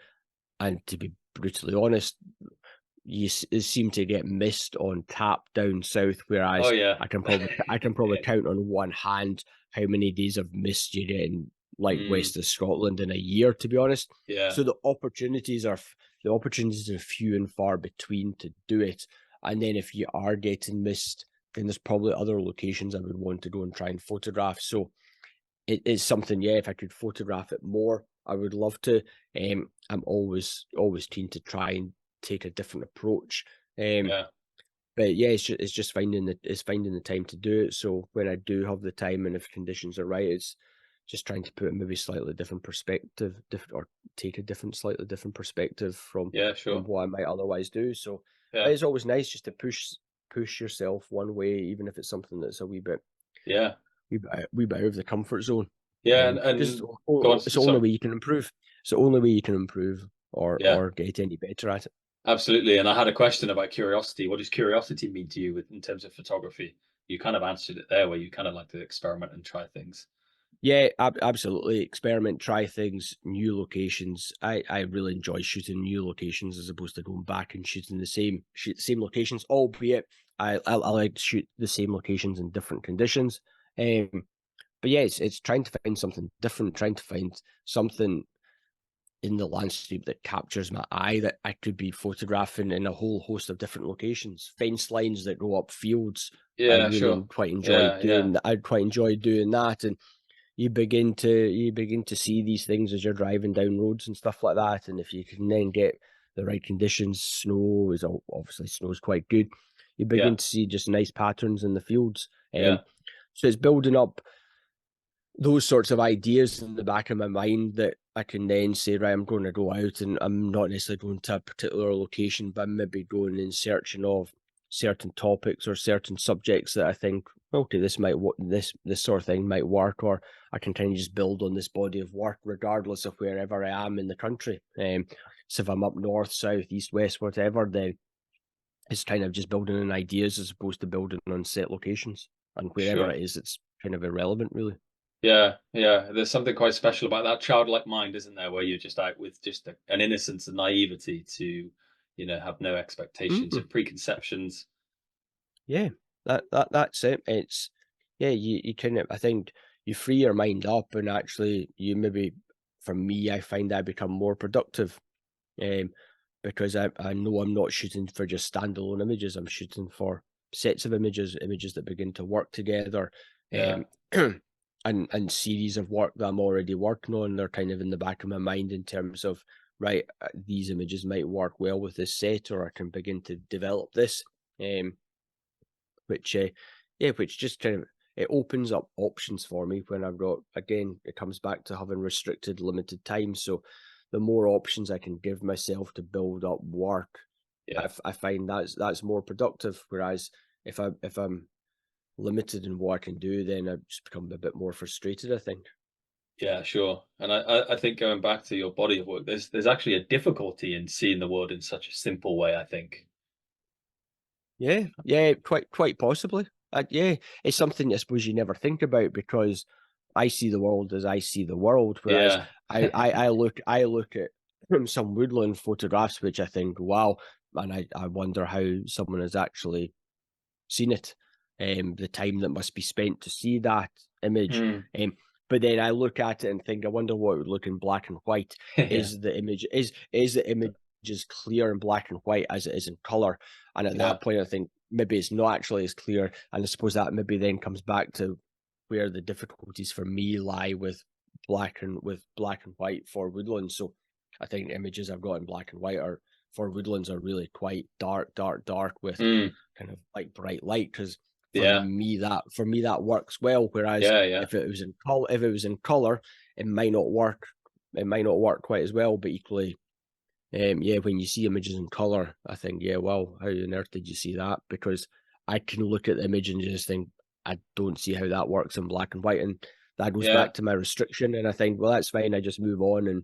C: to be brutally honest, you seem to get missed on tap down south, whereas I can probably count on one hand how many days of mist you get in west of Scotland in a year, to be honest. So the opportunities are few and far between to do it. And then if you are getting missed, then there's probably other locations I would want to go and try and photograph. So it is something, if I could photograph it more, I would love to. I'm always keen to try and take a different approach.
B: Yeah.
C: But yeah, it's just finding the time to do it. So when I do have the time and if conditions are right, it's just trying to put a maybe slightly different perspective, or take a slightly different perspective from
B: Yeah, sure.
C: what I might otherwise do. So
B: Yeah.
C: it's always nice just to push yourself one way, even if it's something that's a
B: Yeah.
C: wee bit out of the comfort zone.
B: Yeah,
C: Because
B: and go on.
C: it's the only
B: Sorry.
C: way you can improve. It's the only way you can improve
B: Yeah,
C: or get any better at it.
B: absolutely. And I had a question about curiosity. What does curiosity mean to you in terms of photography? You kind of answered it there, where you kind of like to experiment and try things.
C: Yeah, absolutely. Experiment, try things, new locations. I really enjoy shooting new locations as opposed to going back and shooting the same locations. Albeit, I like to shoot the same locations in different conditions. But yeah, it's trying to find something different, trying to find something in the landscape that captures my eye that I could be photographing in a whole host of different locations. Fence lines that go up fields. I
B: Yeah,
C: really
B: sure.
C: quite enjoy
B: Yeah, yeah,
C: doing. I'd quite enjoy doing that, and you begin to see these things as you're driving down roads and stuff like that. And if you can then get the right conditions, obviously snow's quite good. You
B: yeah,
C: begin to see just nice patterns in the fields.
B: yeah,
C: So it's building up those sorts of ideas in the back of my mind that I can then say, right, I'm going to go out and I'm not necessarily going to a particular location, but I'm maybe going in searching of certain topics or certain subjects that I think, okay, this sort of thing might work, or I can kind of just build on this body of work regardless of wherever I am in the country. So if I'm up north, south, east, west, whatever, then it's kind of just building on ideas as opposed to building on set locations. And wherever
B: sure.
C: it is, it's kind of irrelevant, really.
B: Yeah, yeah. There's something quite special about that childlike mind, isn't there? Where you're just out with just an innocence and naivety to, have no expectations
C: Mhm.
B: of preconceptions.
C: Yeah, that's it. It's yeah, you kind of I think you free your mind up and actually you maybe for me I find I become more productive. Um because I know I'm not shooting for just standalone images, I'm shooting for sets of images that begin to work together.
B: Yeah,
C: Um and series of work that I'm already working on. They're kind of in the back of my mind in terms of right, these images might work well with this set, or I can begin to develop this. Um which which just kind of it opens up options for me when I've got again it comes back to having restricted limited time. So the more options I can give myself to build up work,
B: yeah,
C: I find that's more productive. Whereas if I'm limited in what I can do, then I just become a bit more frustrated, I think.
B: yeah, sure. And I think going back to your body of work, there's actually a difficulty in seeing the world in such a simple way, I think.
C: Yeah, yeah, quite possibly. Yeah, it's something I suppose you never think about because I see the world as I see the world, whereas
B: Yeah.
C: I look at some woodland photographs which I think, wow, and I wonder how someone has actually seen it, the time that must be spent to see that image.
B: Mm.
C: But then I look at it and think, I wonder what it would look in black and white.
B: Yeah,
C: Is the image as clear in black and white as it is in color? And at
B: yeah,
C: that point, I think maybe it's not actually as clear. And I suppose that maybe then comes back to where the difficulties for me lie with black and white for woodlands. So I think images I've got in black and white are for woodlands are really quite dark with
B: mm.
C: kind of like bright light because
B: Yeah,
C: for me that works well. Whereas
B: yeah, yeah,
C: if it was in color, it might not work. It might not work quite as well. But equally, yeah, when you see images in color, I think, yeah, well, how on earth did you see that? Because I can look at the image and just think, I don't see how that works in black and white, and that goes
B: yeah.
C: back to my restriction. And I think, well, that's fine. I just move on and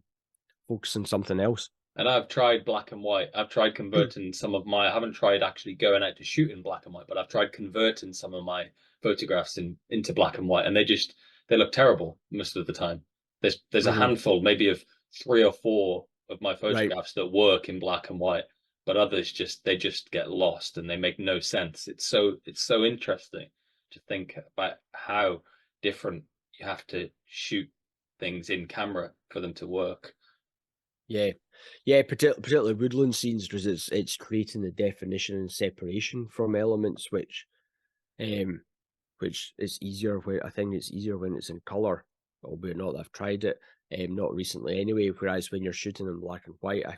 C: focus on something else.
B: And I've tried black and white. I've tried converting some of my. I haven't tried actually going out to shoot in black and white, but I've tried converting some of my photographs into black and white, and they look terrible most of the time. There's a
C: Hmm.
B: handful, maybe of 3 or 4 of my
C: Right.
B: photographs that work in black and white, but others just get lost and they make no sense. It's so interesting to think about how different you have to shoot things in camera for them to work.
C: Yeah, yeah, particularly woodland scenes because it's creating the definition and separation from elements, um, which is easier where I think it's easier when it's in color, albeit not that I've tried it. not recently anyway. Whereas when you're shooting in black and white, I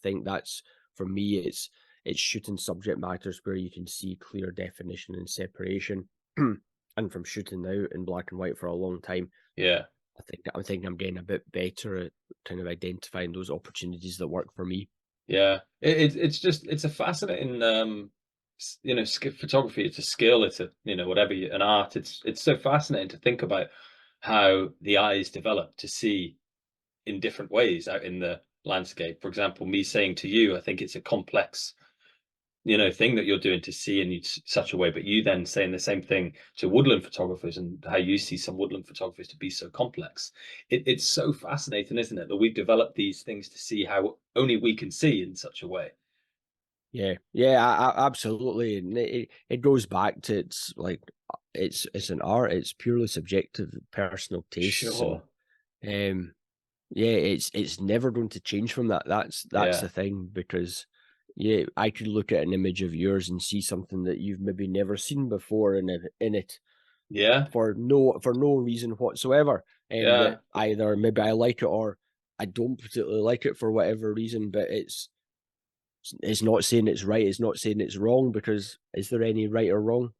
C: think that's, for me, it's shooting subject matters where you can see clear definition and separation. And from shooting out in black and white for a long time,
B: Yeah.
C: I think I'm getting a bit better at kind of identifying those opportunities that work for me.
B: Yeah. It's a fascinating photography. It's a skill. It's a whatever an art. It's so fascinating to think about how the eyes develop to see in different ways out in the landscape. For example, me saying to you, I think it's a complex thing that you're doing to see in such a way, but you then saying the same thing to woodland photographers and how you see some woodland photographers to be so complex. It's so fascinating, isn't it, that we've developed these things to see how only we can see in such a way.
C: Yeah, yeah, absolutely, and it goes back to, it's like, it's an art. It's purely subjective, personal tastes,
B: Sure.
C: and yeah, it's never going to change from that. That's
B: Yeah.
C: the thing, because yeah, I could look at an image of yours and see something that you've maybe never seen before in it
B: Yeah.
C: for no reason whatsoever, and
B: Yeah.
C: that either maybe I like it or I don't particularly like it for whatever reason. But it's not saying it's right. It's not saying it's wrong, because is there any right or wrong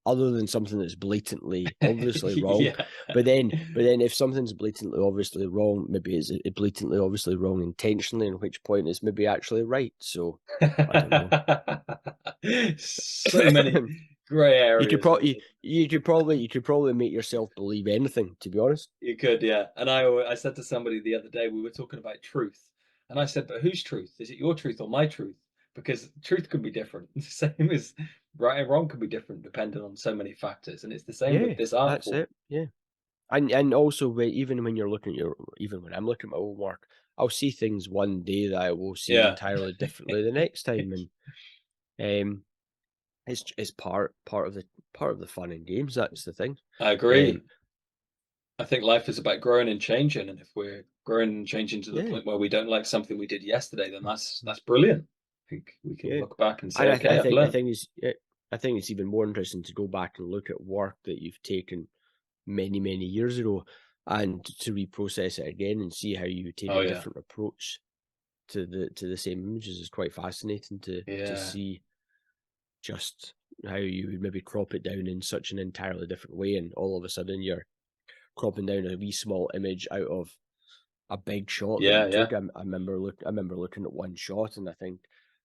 C: other than something that's blatantly obviously wrong?
B: Yeah.
C: But then if something's blatantly obviously wrong, maybe it's blatantly obviously wrong intentionally, in which point it's maybe actually right. So I don't know.
B: So many grey
C: You could
B: areas.
C: probably make yourself believe anything, to be honest.
B: You could, yeah. And I said to somebody the other day, we were talking about truth, and I said, "But whose truth? Is it your truth or my truth? Because truth can be different. The same as right and wrong can be different depending on so many factors. And it's the same
C: Yeah,
B: with this art
C: that's
B: form.
C: it. Yeah. And also, even when you're looking at even when I'm looking at my own work, I'll see things one day that I will see
B: Yeah,
C: entirely differently the next time, and it's part of the fun and games. That's the thing.
B: I agree.
C: Um,
B: I think life is about growing and changing, and if we're growing and changing to the
C: yeah,
B: point where we don't like something we did yesterday, then that's brilliant. I think we can
C: yeah.
B: look back and say,
C: And
B: "Okay, I've learned."
C: I think it's even more interesting to go back and look at work that you've taken many years ago, and to reprocess it again and see how you take
B: Oh
C: a
B: yeah,
C: different approach to the same images. Is quite fascinating to
B: yeah,
C: see just how you would maybe crop it down in such an entirely different way, and all of a sudden you're cropping down a wee small image out of a big shot that
B: yeah,
C: you
B: yeah.
C: took. I remember looking at one shot, and I think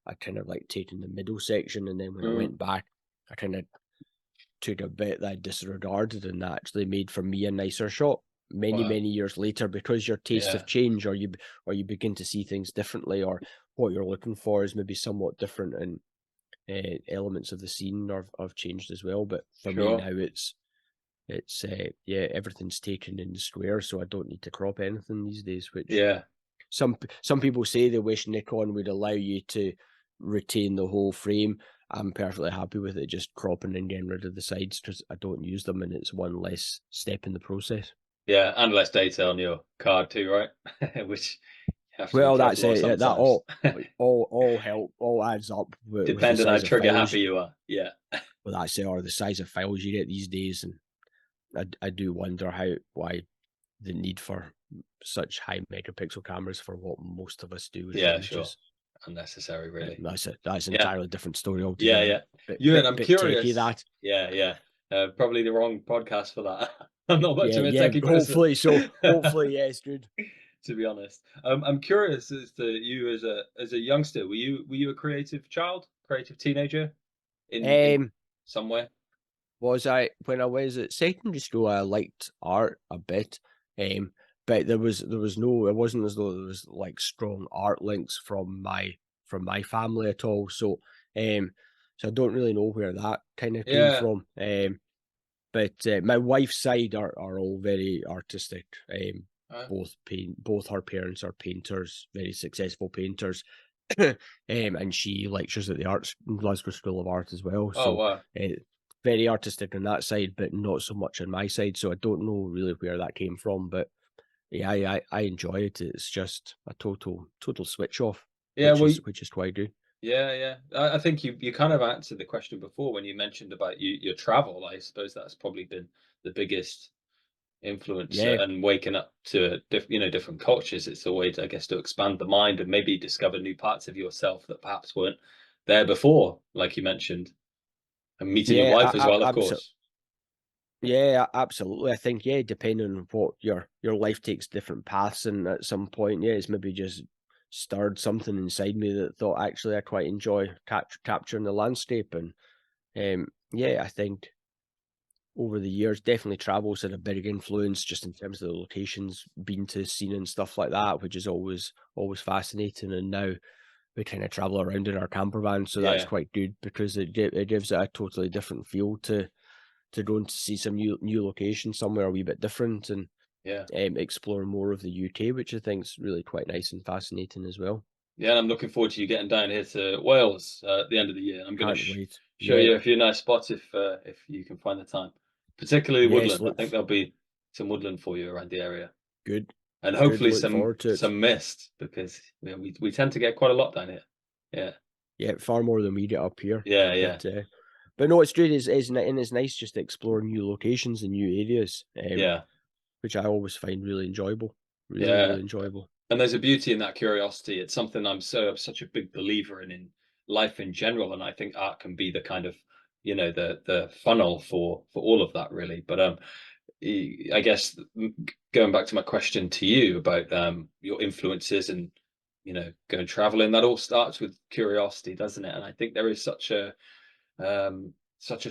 C: I kind of like taken the middle section, and then when I
B: Mm,
C: went back, I kind of took a bit that I disregarded, and that actually made for me a nicer shot
B: wow.
C: many years later, because your tastes
B: Yeah,
C: have changed, or you begin to see things differently, or what you're looking for is maybe somewhat different, and elements of the scene have changed as well. But for me
B: sure.
C: now, it's yeah, everything's taken in the square, so I don't need to crop anything these days. Which
B: Yeah,
C: some people say they wish Nikon would allow you to retain the whole frame. I'm perfectly happy with it just cropping and getting rid of the sides, because I don't use them, and it's one less step in the process.
B: yeah, and less data on your card too, right? Which you have to be
C: Well, that's
B: careful of
C: it. Yeah, that
B: sometimes.
C: all adds up with the
B: Depending how
C: size of
B: trigger
C: files.
B: happy you are. Yeah.
C: Well, that's it, or the size of files you get these days, and I do wonder why the need for such high megapixel cameras for what most of us do with our
B: Yeah, sure.
C: images.
B: Unnecessary, really.
C: That's an
B: Yeah.
C: entirely different story
B: Yeah,
C: altogether.
B: yeah. Euan, I'm
C: Bit techie,
B: curious.
C: that.
B: Yeah, yeah. Probably the wrong podcast for that. I'm not much
C: Yeah,
B: of a
C: yeah.
B: techie person.
C: Hopefully so. Hopefully, yes, dude.
B: To be honest. I'm curious as to you as a youngster. Were you a creative child, creative teenager in
C: Um,
B: some way?
C: was I when I was at secondary school? I liked art a bit, but there was no. It wasn't as though there was like strong art links from my family at all. So I don't really know where that kind of came
B: Yeah.
C: from. But my wife's side are all very artistic. Both her parents are painters, very successful painters, and she lectures at the Glasgow School of Art as well.
B: Oh
C: So
B: wow.
C: very artistic on that side, but not so much on my side. So I don't know really where that came from. But yeah, I enjoy it. It's just a total switch off,
B: Yeah, well,
C: which is what I do.
B: yeah, yeah. I think you kind of answered the question before when you mentioned about your travel. I suppose that's probably been the biggest influence
C: Yeah.
B: and waking up to different cultures. It's a way to, I guess, to expand the mind and maybe discover new parts of yourself that perhaps weren't there before, like you mentioned, and meeting your
C: Yeah,
B: wife as well, of course.
C: yeah, absolutely. I think, yeah, depending on what your life takes different paths, and at some point, yeah, it's maybe just stirred something inside me that thought actually I quite enjoy capturing the landscape. And yeah, I think over the years, definitely travel's had a big influence just in terms of the locations been to, seen and stuff like that, which is always fascinating. And now we kind of travel around in our camper van, so that's
B: Yeah,
C: quite good because it gives it a totally different feel to go and see some new location somewhere a wee bit different, and
B: yeah.
C: explore more of the UK, which I think is really quite nice and fascinating as well.
B: Yeah, and I'm looking forward to you getting down here to Wales at the end of the year. I'm going to
C: Can't wait.
B: show
C: Yeah,
B: you a few nice spots if you can find the time, particularly
C: yes,
B: woodland. I think there'll be some woodland for you around the area,
C: good,
B: and
C: good.
B: hopefully
C: Look forward to it.
B: some mist because we tend to get quite a lot down here. Yeah,
C: Yeah, far more than we get up here.
B: yeah, yeah,
C: But no, it's great. And it's nice just to explore new locations and new areas,
B: yeah,
C: which I always find really enjoyable. Really,
B: yeah.
C: really enjoyable.
B: And there's a beauty in that curiosity. It's something I'm such a big believer in life in general, and I think art can be the kind of the funnel for all of that really. But I guess going back to my question to you about your influences and going traveling, that all starts with curiosity, doesn't it? And I think there is such a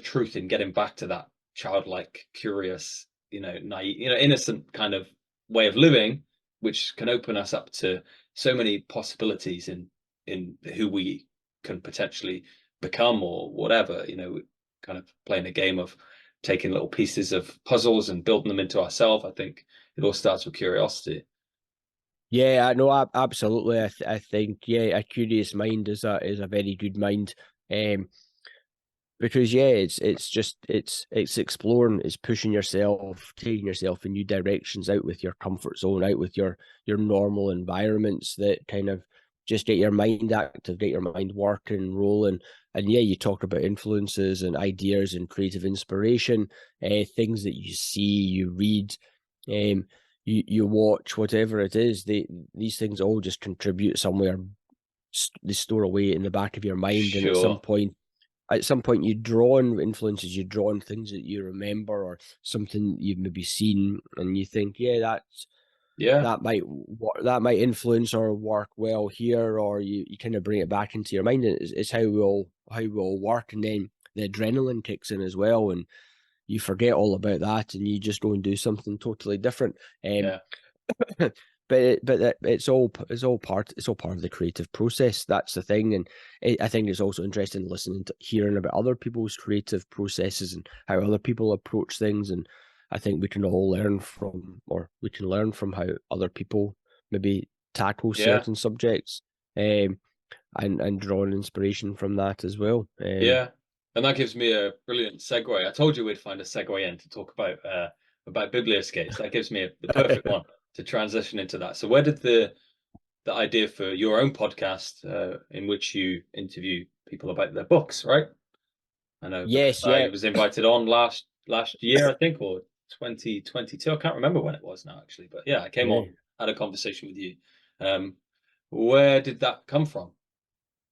B: truth in getting back to that childlike, curious, naive, innocent kind of way of living, which can open us up to so many possibilities in who we can potentially become or whatever. Kind of playing a game of taking little pieces of puzzles and building them into ourselves. I think it all starts with curiosity.
C: Yeah, I know, absolutely. I think, yeah, a curious mind is a very good mind. Um, because yeah, it's exploring, it's pushing yourself, taking yourself in new directions, out with your comfort zone, out with your normal environments that kind of just get your mind active, get your mind working, rolling. And yeah, you talk about influences and ideas and creative inspiration, things that you see, you read, you watch, whatever it is. These things all just contribute somewhere. They store away in the back of your mind, and
B: Sure.
C: at some point you draw on influences, you draw on things that you remember or something you've maybe seen, and you think, yeah,
B: Yeah.
C: that might influence or work well here, or you kind of bring it back into your mind. And it's how we all work, and then the adrenaline kicks in as well, and you forget all about that, and you just go and do something totally different.
B: Yeah.
C: It's all part of the creative process. That's the thing. And I think it's also interesting listening to hearing about other people's creative processes and how other people approach things. And I think we can learn from how other people maybe tackle
B: Yeah.
C: certain subjects, and draw an inspiration from that as well.
B: Yeah, and that gives me a brilliant segue. I told you we'd find a segue in to talk about Biblioscapes. That gives me the perfect one to transition into that. So, where did the idea for your own podcast, in which you interview people about their books, right? I know because
C: Yes,
B: I
C: yeah.
B: was invited on last year, I think, or 2022. I can't remember when it was now, actually, but yeah, I came
C: Yeah.
B: on, had a conversation with you. Um, where did that come from?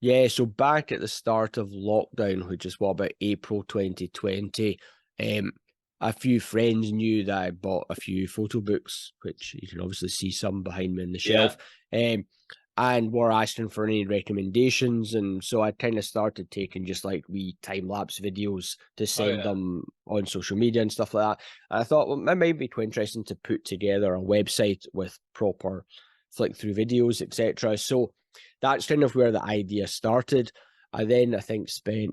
C: Yeah, so back at the start of lockdown, which is what, about April 2020, a few friends knew that I bought a few photo books, which you can obviously see some behind me on the
B: Yeah.
C: shelf, and were asking for any recommendations. And so I kind of started taking just like wee time lapse videos to
B: Oh
C: send
B: yeah.
C: them on social media and stuff like that. And I thought, well, it might be quite interesting to put together a website with proper flick through videos, etc. So that's kind of where the idea started. I then, I think, spent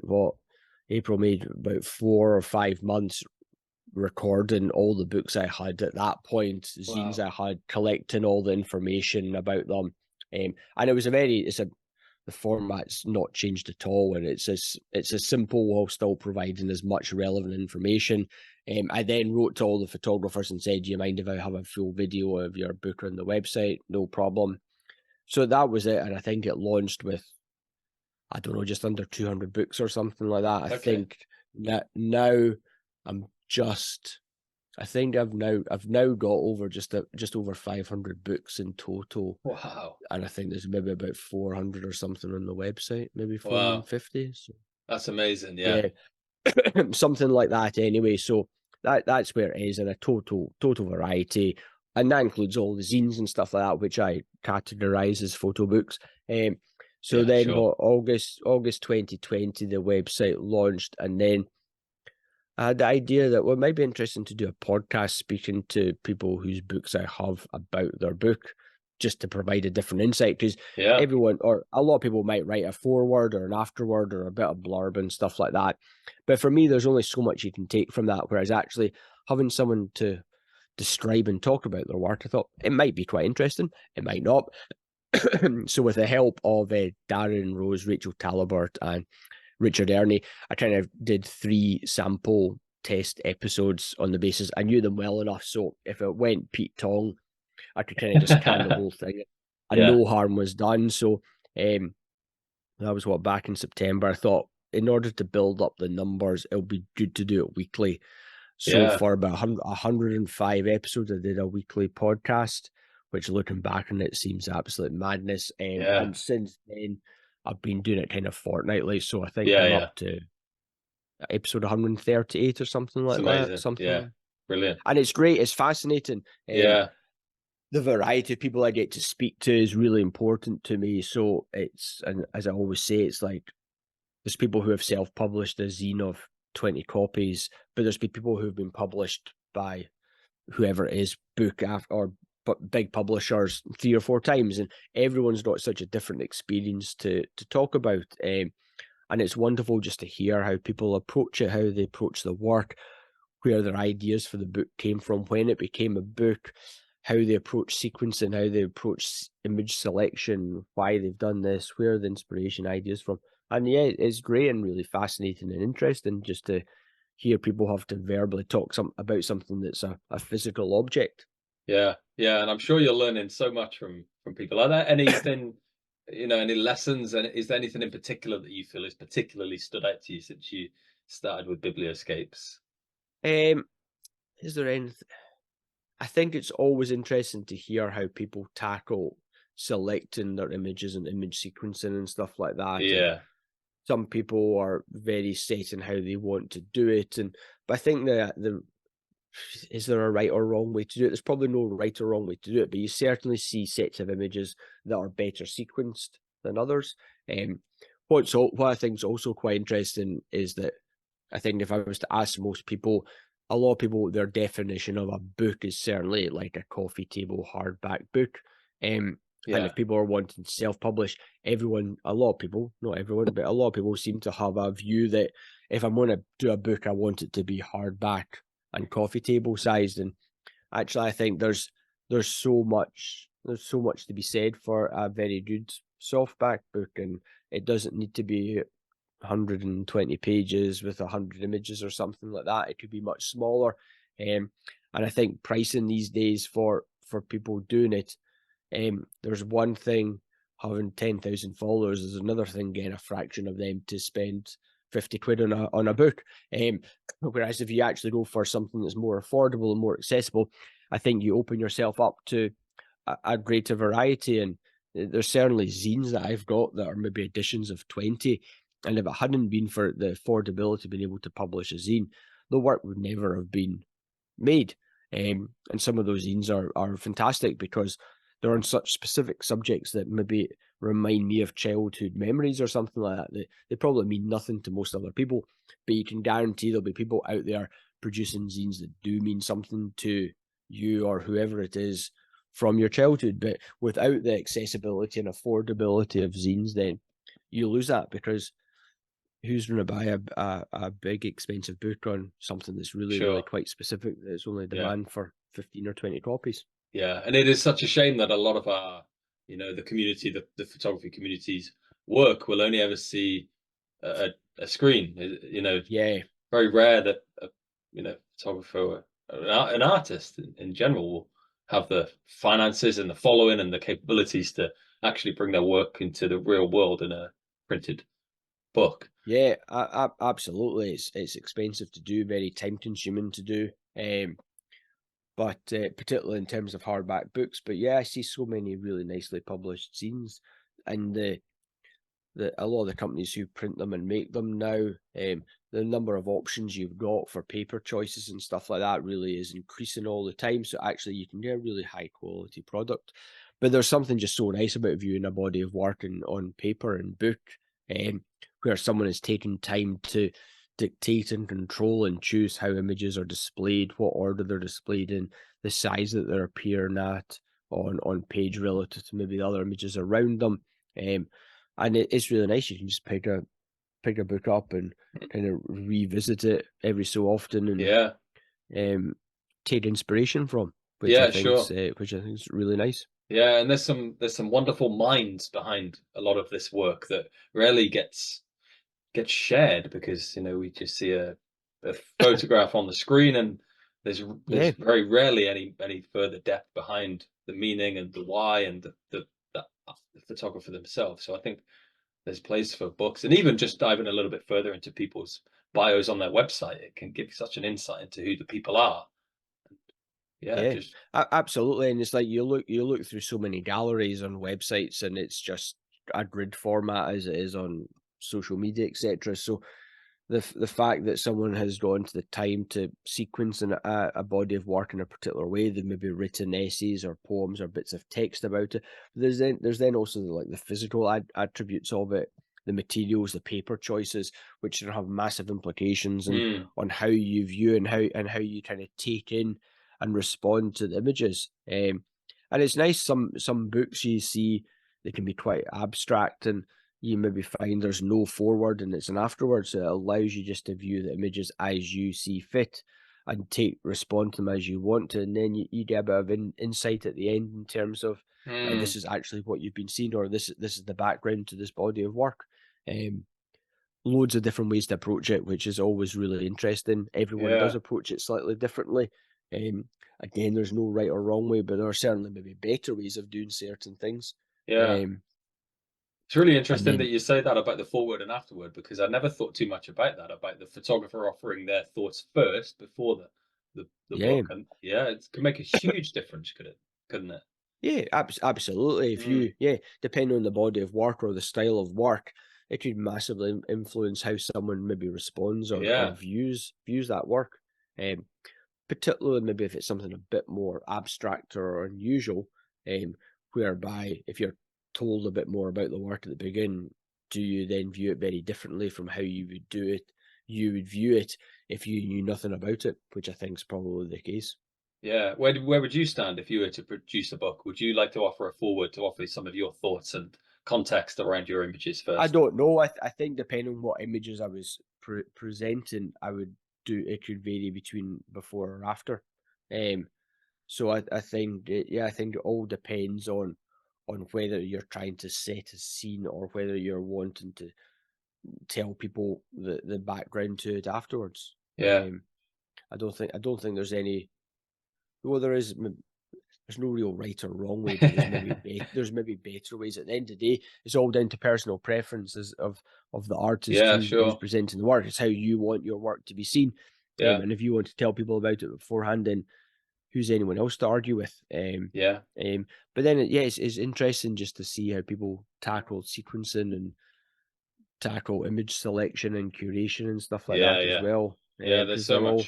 C: April made about 4 or 5 months recording all the books I had at that point, zines
B: Wow.
C: I had, collecting all the information about them. And the format's not changed at all, and it's a simple while still providing as much relevant information. I then wrote to all the photographers and said, "Do you mind if I have a full video of your book on the website?" No problem. So that was it, and I think it launched with, I don't know, just under 200 books or something like that. I
B: Okay.
C: think that now I'm just I think I've now got over just over 500 books in total,
B: Wow.
C: and I think there's maybe about 400 or something on the website, maybe
B: Wow.
C: 450. So
B: That's amazing. Yeah.
C: something like that anyway. So that's where it is, in a total variety, and that includes all the zines and stuff like that, which I categorize as photo books. So
B: Yeah,
C: then,
B: sure.
C: August 2020, the website launched, and then I had the idea that it might be interesting to do a podcast speaking to people whose books I have about their book, just to provide a different insight. Because
B: Yeah.
C: everyone, or a lot of people, might write a foreword or an afterword or a bit of blurb and stuff like that. But for me, there's only so much you can take from that. Whereas actually having someone to describe and talk about their work, I thought it might be quite interesting. It might not. So with the help of Darren Rose, Rachel Talibert, and Richard Ernie, I kind of did 3 sample test episodes on the basis I knew them well enough. So if it went Pete Tong, I could kind of just can the whole thing, and
B: Yeah.
C: no harm was done. So that was back in September. I thought in order to build up the numbers, it'll be good to do it weekly. So
B: Yeah.
C: for about 105 episodes, I did a weekly podcast, which looking back on it seems absolute madness.
B: Yeah.
C: And since then, I've been doing it kind of fortnightly. So I think
B: Yeah.
C: I'm
B: Yeah.
C: up to episode 138 or something
B: It's
C: like that.
B: amazing.
C: Something
B: Yeah.
C: like
B: Brilliant.
C: And it's great. It's fascinating.
B: Yeah.
C: The variety of people I get to speak to is really important to me. So and as I always say, it's like there's people who have self-published a zine of 20 copies, but there's people who have been published by whoever it is, but big publishers 3 or 4 times, and everyone's got such a different experience to talk about. And it's wonderful just to hear how people approach it, how they approach the work, where their ideas for the book came from, when it became a book, how they approach sequencing, how they approach image selection, why they've done this, where the inspiration ideas from. And yeah, it's great and really fascinating and interesting just to hear people have to verbally talk about something that's a physical object.
B: Yeah. Yeah. And I'm sure you're learning so much from people. Are there anything, any lessons, and is there anything in particular that you feel has particularly stood out to you since you started with Biblioscapes?
C: Is there anything? I think it's always interesting to hear how people tackle selecting their images and image sequencing and stuff like that. And
B: Yeah.
C: some people are very set in how they want to do it. But I think is there a right or wrong way to do it? There's probably no right or wrong way to do it, but you certainly see sets of images that are better sequenced than others. What I think is also quite interesting is that I think if I was to ask most people, a lot of people, their definition of a book is certainly like a coffee table hardback book. And
B: Yeah.
C: if people are wanting to self-publish, a lot of people, not everyone, but a lot of people seem to have a view that if I'm going to do a book, I want it to be hardback and coffee table sized. And actually, I think there's so much to be said for a very good softback book, and it doesn't need to be 120 pages with 100 images or something like that. It could be much smaller. And I think pricing these days for people doing it, there's one thing having 10,000 followers, there's another thing getting a fraction of them to spend 50 quid on a book. Whereas if you actually go for something that's more affordable and more accessible, I think you open yourself up to a greater variety. And there's certainly zines that I've got that are maybe editions of 20. And if it hadn't been for the affordability of being able to publish a zine, the work would never have been made. And some of those zines are fantastic because they're on such specific subjects that maybe remind me of childhood memories or something like that. They probably mean nothing to most other people, but you can guarantee there'll be people out there producing zines that do mean something to you or whoever it is from your childhood. But without the accessibility and affordability of zines, then you lose that, because who's going to buy a big expensive book on something that's really
B: Sure.
C: quite specific, that's only demand for 15 or 20 copies?
B: Yeah, and it is such a shame that a lot of our, the community, the photography community's work will only ever see a screen.
C: Yeah,
B: Very rare that photographer, an artist in general, will have the finances and the following and the capabilities to actually bring their work into the real world in a printed book.
C: yeah, absolutely. It's expensive to do, very time consuming to do. but particularly in terms of hardback books. But yeah, I see so many really nicely published zines, and a lot of the companies who print them and make them now, the number of options you've got for paper choices and stuff like that really is increasing all the time. So actually, you can get a really high quality product. But there's something just so nice about viewing a body of work on paper and book, where someone is taking time to dictate and control and choose how images are displayed, what order they're displayed in, the size that they're appearing at on page relative to maybe the other images around them. And it's really nice. You can just pick a book up and kind of revisit it every so often and take inspiration from, which I
B: Yeah,
C: think
B: sure.
C: is really nice.
B: Yeah, and there's some wonderful minds behind a lot of this work that rarely gets shared, because we just see a photograph on the screen, and there's
C: Yeah,
B: very rarely any further depth behind the meaning and the why and the photographer themselves. So I think there's place for books, and even just diving a little bit further into people's bios on their website, it can give you such an insight into who the people are. Yeah,
C: yeah,
B: just
C: absolutely. And it's like you look through so many galleries on websites, and it's just a grid format as it is on social media, etc. So the fact that someone has gone to the time to sequence a body of work in a particular way, they've maybe written essays or poems or bits of text about it. There's then also the physical attributes of it, the materials, the paper choices, which can have massive implications and on how you view and how you kind of take in and respond to the images. And it's nice, some books you see, they can be quite abstract, and you maybe find there's no forward and it's an afterward, so it allows you just to view the images as you see fit and respond to them as you want to, and then you get a bit of insight at the end in terms of this is actually what you've been seeing, or this is the background to this body of work. Loads of different ways to approach it, which is always really interesting. Everyone does
B: yeah,
C: approach it slightly differently. Um, Again, there's no right or wrong way, but there are certainly maybe better ways of doing certain things.
B: yeah.
C: Um,
B: It's really
C: and
B: interesting that
C: then
B: you say that about the forward and afterward, because I never thought too much about that, about the photographer offering their thoughts first before the
C: yeah,
B: book. And yeah, it can make a huge difference, couldn't it?
C: yeah, absolutely. If
B: Mm,
C: you, yeah, depending on the body of work or the style of work, it could massively influence how someone maybe responds or
B: yeah,
C: views that work. Um, Particularly maybe if it's something a bit more abstract or unusual, whereby if you're told a bit more about the work at the beginning, do you then view it very differently from how you would view it if you knew nothing about it, which I think is probably the case.
B: yeah. Where would you stand if you were to produce a book? Would you like to offer a forward to offer some of your thoughts and context around your images
C: I
B: first?
C: don't know. I think depending on what images I was presenting, I would do it could vary between before or after. Um, so I think I think it all depends on whether you're trying to set a scene or whether you're wanting to tell people the background to it afterwards.
B: Yeah,
C: I don't think there's any. Well, there's no real right or wrong way, but there's maybe better ways. At the end of the day, it's all down to personal preferences of the artist
B: yeah,
C: who's
B: sure.
C: presenting the work. It's how you want your work to be seen,
B: Yeah,
C: and if you want to tell people about it beforehand, then who's anyone else to argue with?
B: yeah,
C: But then it's interesting just to see how people tackle sequencing and tackle image selection and curation and stuff like
B: yeah,
C: that as
B: yeah,
C: well,
B: yeah. There's
C: because they're all.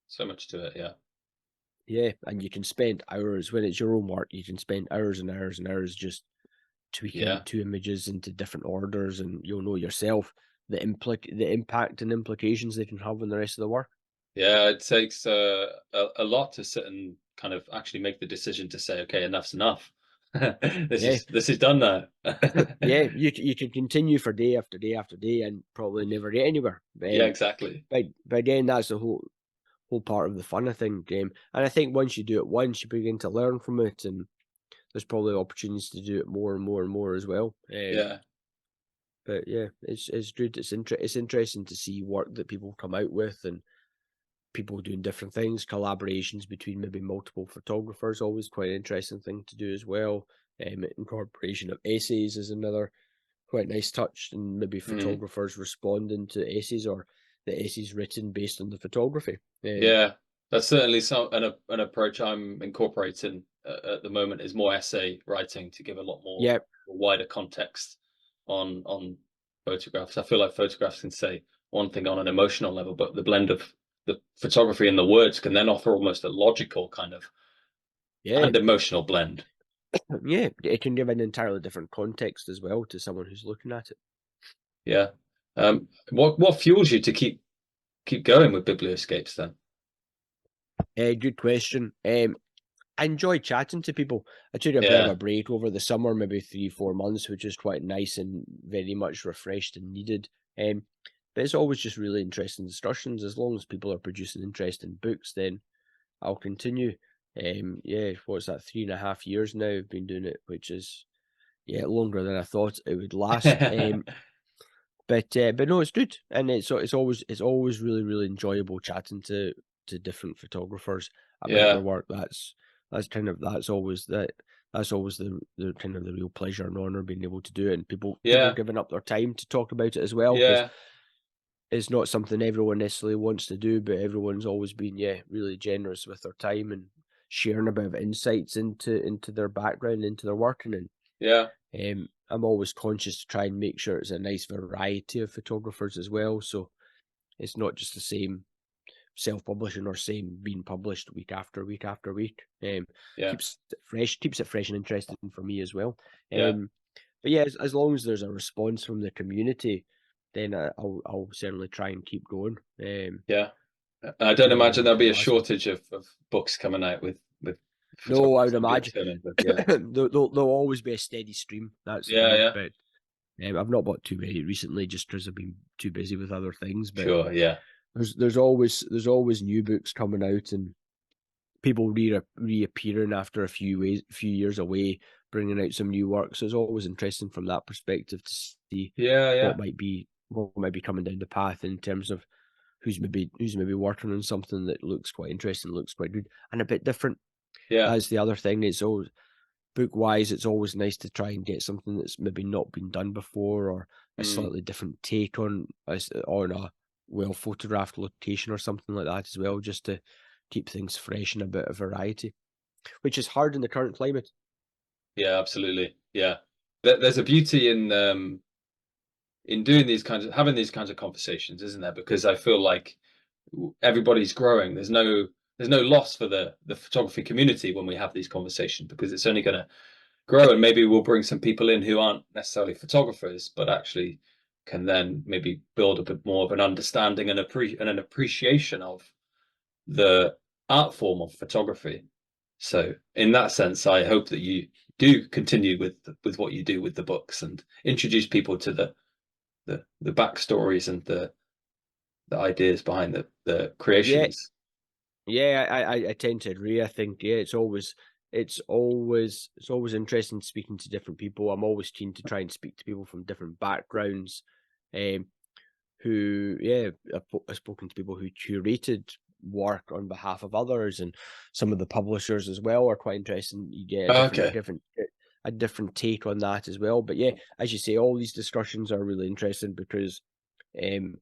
B: so much to it. Yeah,
C: Yeah, and you can spend hours when it's your own work. You can spend hours and hours and hours just tweaking
B: yeah.
C: two images into different orders, and you'll know yourself the impact and implications they can have on the rest of the work.
B: Yeah, it takes a lot to sit and kind of actually make the decision to say, okay, enough's enough.
C: Yeah,
B: This is done now.
C: yeah, you can continue for day after day after day and probably never get anywhere.
B: Yeah, exactly.
C: But again, that's the whole part of the fun, I think. And I think once you do it once, you begin to learn from it, and there's probably opportunities to do it more and more and more as well.
B: Yeah,
C: But yeah, it's good. It's interesting to see work that people come out with and people doing different things. Collaborations between maybe multiple photographers, always quite an interesting thing to do as well. Incorporation of essays is another quite nice touch, and maybe
B: mm,
C: photographers responding to essays or the essays written based on the photography.
B: yeah. That's certainly an approach I'm incorporating at the moment, is more essay writing to give a lot more
C: Yeah,
B: wider context on photographs. I feel like photographs can say one thing on an emotional level, but the blend of the photography and the words can then offer almost a logical kind of
C: yeah,
B: and emotional blend.
C: yeah. It can give an entirely different context as well to someone who's looking at it.
B: Yeah. What fuels you to keep going with Biblioscapes then?
C: Good question. I enjoy chatting to people. I took a bit of
B: Yeah.
C: a break over the summer, maybe 3, 4 months, which is quite nice and very much refreshed and needed. But it's always just really interesting discussions. As long as people are producing interesting books, then I'll continue. Yeah, what's that? 3.5 years now I've been doing it, which is longer than I thought it would last. But no, it's good, and it's always really enjoyable chatting to different photographers about their
B: Yeah.
C: work. That's always the kind of the real pleasure and honor being able to do it, and people
B: Yeah.
C: giving up their time to talk about it as well, because
B: Yeah.
C: it's not something everyone necessarily wants to do, but everyone's always been really generous with their time and sharing a bit of insights into their background, into their working, and
B: Yeah.
C: I'm always conscious to try and make sure it's a nice variety of photographers as well. So it's not just the same self-publishing or same being published week after week after week.
B: Yeah.
C: Keeps it fresh and interesting for me as well.
B: Yeah.
C: But yeah, as long as there's a response from the community, then I'll certainly try and keep going.
B: Yeah. I don't
C: However
B: imagine
C: long
B: there'll
C: it
B: be a
C: lasts.
B: shortage of books coming out with
C: No, I would
B: photographers on the
C: imagine
B: internet. But yeah.
C: there'll always be a steady stream. That's the
B: Yeah.
C: thing.
B: Yeah.
C: But I've not bought too many recently, just because I've been too busy with other things. But
B: Sure. Yeah.
C: there's always new books coming out, and people reappearing after a few years away, bringing out some new work. So it's always interesting from that perspective to see
B: Yeah. Yeah.
C: what might be coming down the path in terms of who's maybe working on something that looks quite interesting, looks quite good, and a bit different.
B: Yeah.
C: That's the other thing. It's always book wise, it's always nice to try and get something that's maybe not been done before, or a
B: Mm.
C: slightly different take on a well photographed location or something like that as well, just to keep things fresh and a bit of variety, which is hard in the current climate.
B: Yeah. Absolutely. Yeah. There's a beauty in doing these kinds of having these kinds of conversations, isn't there? Because I feel like everybody's growing. There's no loss for the photography community when we have these conversations, because it's only going to grow, and maybe we'll bring some people in who aren't necessarily photographers, but actually can then maybe build a bit more of an understanding and an appreciation of the art form of photography. So in that sense, I hope that you do continue with what you do with the books and introduce people to the backstories and the ideas behind the
C: Yeah,
B: creations.
C: yeah, I tend to agree. I think it's always interesting speaking to different people. I'm always keen to try and speak to people from different backgrounds, um, who I've spoken to people who curated work on behalf of others, and some of the publishers as well are quite interesting. You get a different
B: Okay.
C: different a different take on that as well. But yeah, as you say, all these discussions are really interesting, because um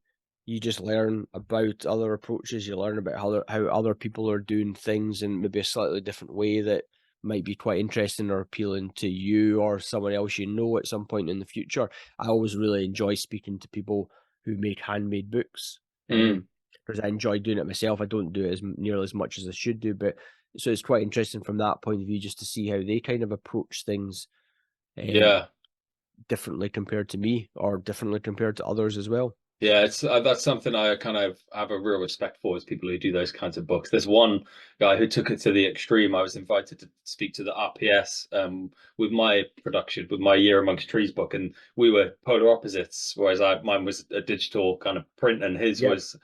C: you just learn about other approaches, you learn about how other people are doing things in maybe a slightly different way that might be quite interesting or appealing to you or someone else you know at some point in the future. I always really enjoy speaking to people who make handmade books,
B: Mm,
C: because I enjoy doing it myself. I don't do it nearly as much as I should do, but so it's quite interesting from that point of view, just to see how they kind of approach things um,
B: yeah.
C: differently compared to me, or differently compared to others as well.
B: Yeah, it's that's something I kind of have a real respect for, is people who do those kinds of books. There's one guy who took it to the extreme. I was invited to speak to the RPS with my production, with my Year Amongst Trees book, and we were polar opposites. Whereas mine was a digital kind of print, and his
C: Yep.
B: was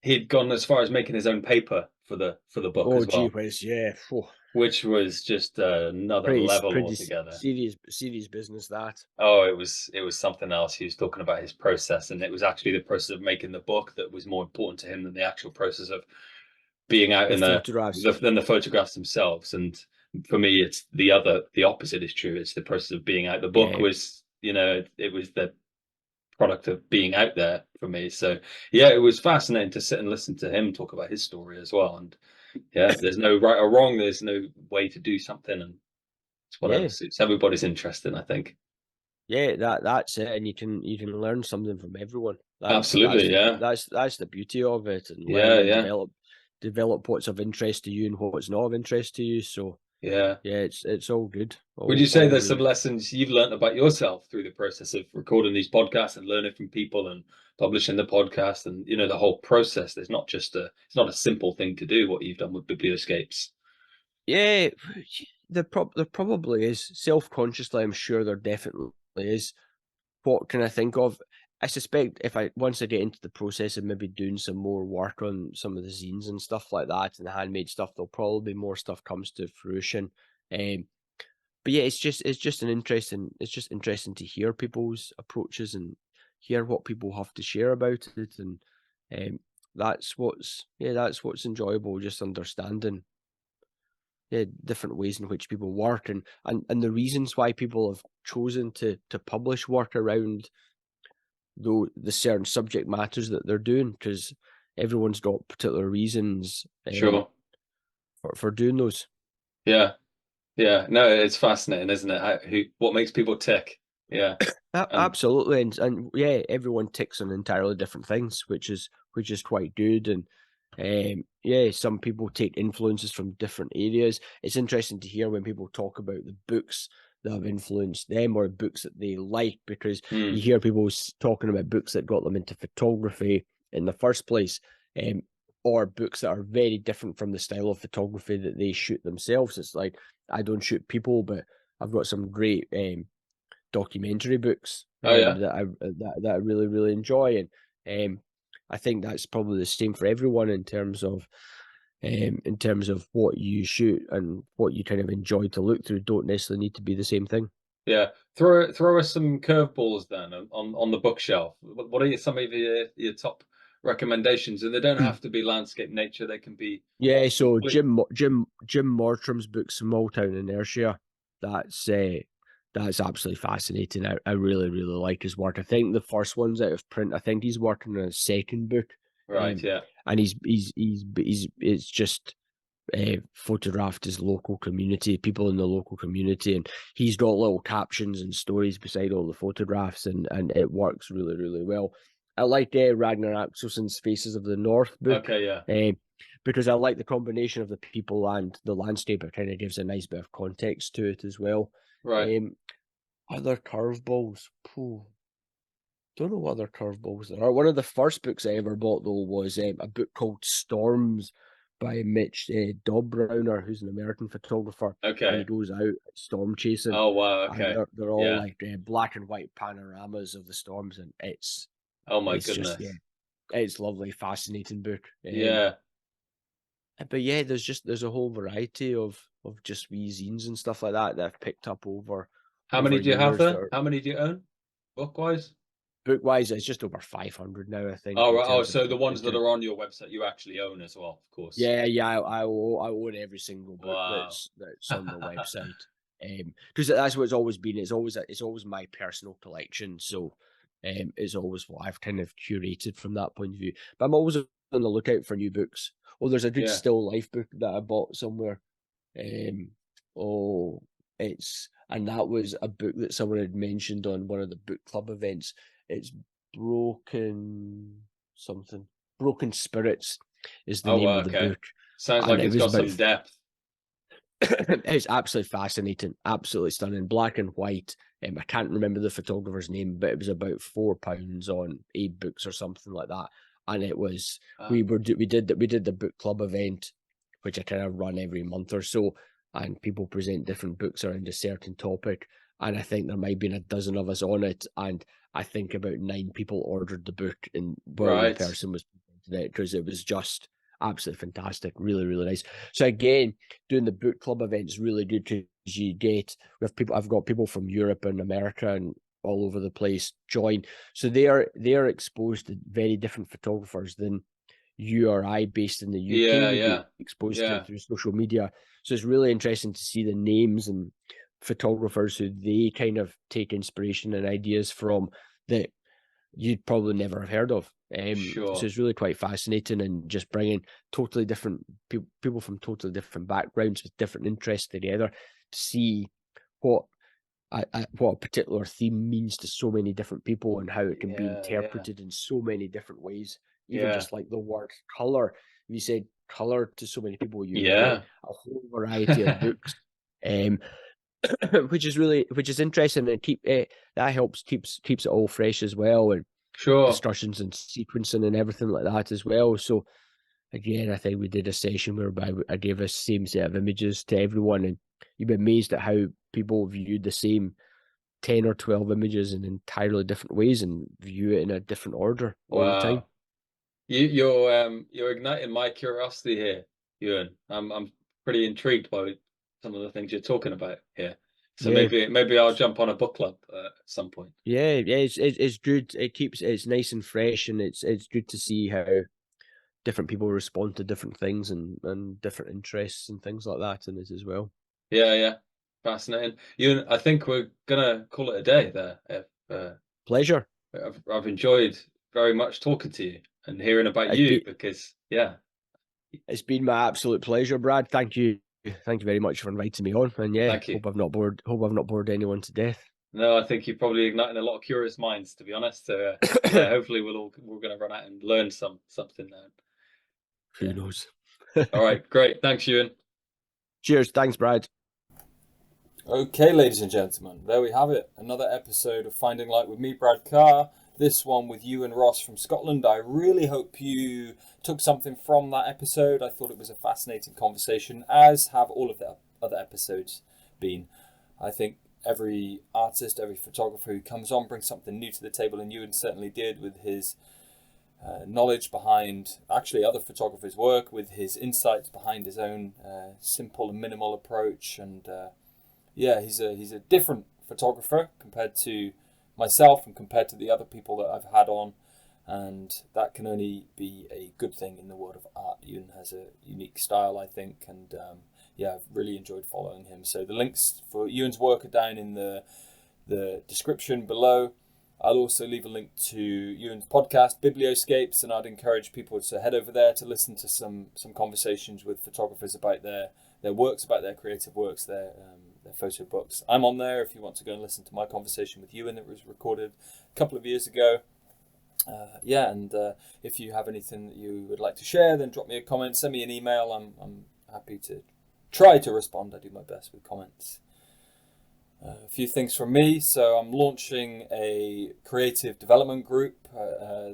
B: he'd gone as far as making his own paper for the book
C: Oh,
B: as
C: gee
B: well,
C: whiz, yeah. Phew.
B: which was just another
C: Pretty
B: level
C: pretty
B: altogether.
C: serious business that.
B: Oh, it was something else. He was talking about his process, and it was actually the process of making the book that was more important to him than the actual process of being out
C: The
B: in the
C: photographs.
B: than the photographs themselves. And for me, it's the opposite is true. It's the process of being out. The book
C: Yeah.
B: was, it was the product of being out there for me. So yeah, it was fascinating to sit and listen to him talk about his story as well. And yeah, there's no right or wrong. There's no way to do something, and it's whatever
C: Yeah,
B: suits everybody's interest in, I think.
C: yeah, that's it, and you can learn something from everyone.
B: Absolutely, yeah.
C: That's the beauty of it, and learn
B: Yeah,
C: and
B: yeah,
C: develop what's of interest to you and what's not of interest to you. So
B: yeah.
C: yeah, it's all good,
B: Would you say
C: all
B: there's some
C: really.
B: lessons you've learned about yourself through the process of recording these podcasts and learning from people and publishing the podcast and the whole process? There's not just it's not a simple thing to do what you've done with Biblioscapes.
C: Yeah, there probably is self-consciously. I'm sure there definitely is. What can I think of? I suspect if once I get into the process of maybe doing some more work on some of the zines and stuff like that and the handmade stuff, there'll probably be more stuff comes to fruition. Um, but yeah, it's just interesting to hear people's approaches and hear what people have to share about it, and um, that's what's enjoyable, just understanding different ways in which people work, and the reasons why people have chosen to publish work around the certain subject matters that they're doing, because everyone's got particular reasons
B: Sure.
C: for doing those.
B: Yeah. Yeah. No, it's fascinating, isn't it? What makes people tick? Yeah. And
C: Absolutely, and yeah, everyone ticks on entirely different things, which is quite good. And yeah, some people take influences from different areas. It's interesting to hear when people talk about the books that have influenced them or books that they like, because you hear people talking about books that got them into photography in the first place, or books that are very different from the style of photography that they shoot themselves. It's like, I don't shoot people, but I've got some great documentary books
B: oh yeah.
C: that I really really enjoy, and I think that's probably the same for everyone in terms of what you shoot and what you kind of enjoy to look through don't necessarily need to be the same thing.
B: Yeah. Throw us some curveballs then on the bookshelf. What are some of your top recommendations? And they don't have to be landscape nature. They can be
C: Yeah, so
B: complete.
C: Jim Mortram's book Small Town Inertia, that's absolutely fascinating. I really really like his work. I think the first one's out of print. I think he's working on a second book,
B: Right. Yeah.
C: and he's it's just photographed his local community, people in the local community, and he's got little captions and stories beside all the photographs, and it works really really well. I like Ragnar Axelson's Faces of the North book,
B: Okay. Yeah.
C: because I like the combination of the people and the landscape. It kind of gives a nice bit of context to it as well.
B: Right.
C: Other curveballs, don't know what other curveballs there are. One of the first books I ever bought though was a book called Storms by Mitch Dobbrowner, who's an American photographer, and he
B: Okay.
C: goes out storm chasing,
B: Oh wow.
C: and
B: Okay.
C: they're all
B: Yeah.
C: like black and white panoramas of the storms, and
B: Oh my
C: it's just
B: goodness.
C: it's lovely, fascinating book.
B: Yeah.
C: But yeah, there's a whole variety of just wee zines and stuff like that I've picked up
B: How many
C: over
B: do you have
C: years. That
B: there?
C: are,
B: How many do you own, book wise?
C: book wise, it's just over 500 now, I think,
B: Oh
C: in
B: right. Oh,
C: terms of
B: so the ones that are on your website you actually own as well, of course.
C: yeah, I own every single book
B: Wow.
C: that's on the website. Because that's what it's always been. It's always my personal collection. So it's always what I've kind of curated from that point of view. But I'm always on the lookout for new books. Oh, there's a good
B: Yeah.
C: still life book that I bought somewhere. Oh, and that was a book that someone had mentioned on one of the book club events. It's broken something. Broken Spirits is the
B: Oh
C: name
B: wow.
C: of the
B: Okay.
C: book,
B: Sounds
C: and
B: like
C: it
B: it's
C: was
B: got
C: about.
B: some depth.
C: It's absolutely fascinating, absolutely stunning, black and white. I can't remember the photographer's name, but it was about £4 on Books or something like that. And it was we did the book club event, which I kind of run every month or so, and people present different books around a certain topic. And I think there might have been a dozen of us on it, and I think about 9 people ordered the book, and one
B: Right.
C: person was presenting it, because it was just absolutely fantastic, really really nice. So again, doing the book club event is really good, because I've got people from Europe and America and all over the place join. So they are exposed to very different photographers than you or I based in the UK
B: Yeah.
C: would
B: Yeah.
C: be exposed to
B: Yeah.
C: through social media. So it's really interesting to see the names and photographers who they kind of take inspiration and ideas from, that you'd probably never have heard of.
B: Sure.
C: So it's really quite fascinating, and just bringing totally different people from totally different backgrounds with different interests together to see what what a particular theme means to so many different people, and how it can be interpreted in so many different ways. Even just like the word color. If you said color to so many people, you would get a whole variety of books. Which is interesting, and that helps keeps it all fresh as well, and
B: Sure.
C: discussions and sequencing and everything like that as well. So again, I think we did a session whereby I gave a same set of images to everyone, and you'd be amazed at how people viewed the same 10 or 12 images in entirely different ways and view it in a different order all the time.
B: You're igniting my curiosity here, Euan. I'm pretty intrigued by some of the things you're talking about here. So maybe I'll jump on a book club at some point.
C: Yeah, it's good. It's nice and fresh, and it's good to see how different people respond to different things, and different interests and things like that in it as well.
B: Yeah. Fascinating. Euan, I think we're gonna call it a day there.
C: Pleasure.
B: I've enjoyed very much talking to you and hearing about you, because
C: it's been my absolute pleasure, Brad. Thank you very much for inviting me on, and
B: thank you.
C: Hope I've not bored anyone to death.
B: No, I think you're probably igniting a lot of curious minds, to be honest. So yeah, hopefully we're going to run out and learn something now.
C: Who knows?
B: All right, great. Thanks, Euan.
C: Cheers. Thanks, Brad.
A: Okay, ladies and gentlemen, there we have it. Another episode of Finding Light with me, Brad Carr. This one with Euan Ross from Scotland. I really hope you took something from that episode. I thought it was a fascinating conversation, as have all of the other episodes been. I think every artist, every photographer who comes on brings something new to the table, and Euan certainly did, with his knowledge behind actually other photographers' work, with his insights behind his own simple and minimal approach. And he's a different photographer compared to myself and compared to the other people that I've had on, and that can only be a good thing in the world of art. Euan has a unique style, I think, and I've really enjoyed following him. So the links for Euan's work are down in the description below. I'll also leave a link to Euan's podcast, Biblioscapes, and I'd encourage people to head over there to listen to some conversations with photographers about their works, about their creative works, their photo books. I'm on there if you want to go and listen to my conversation with Euan that was recorded a couple of years ago. If you have anything that you would like to share, then drop me a comment, send me an email. I'm happy to try to respond. I do my best with comments. A few things from me. So I'm launching a creative development group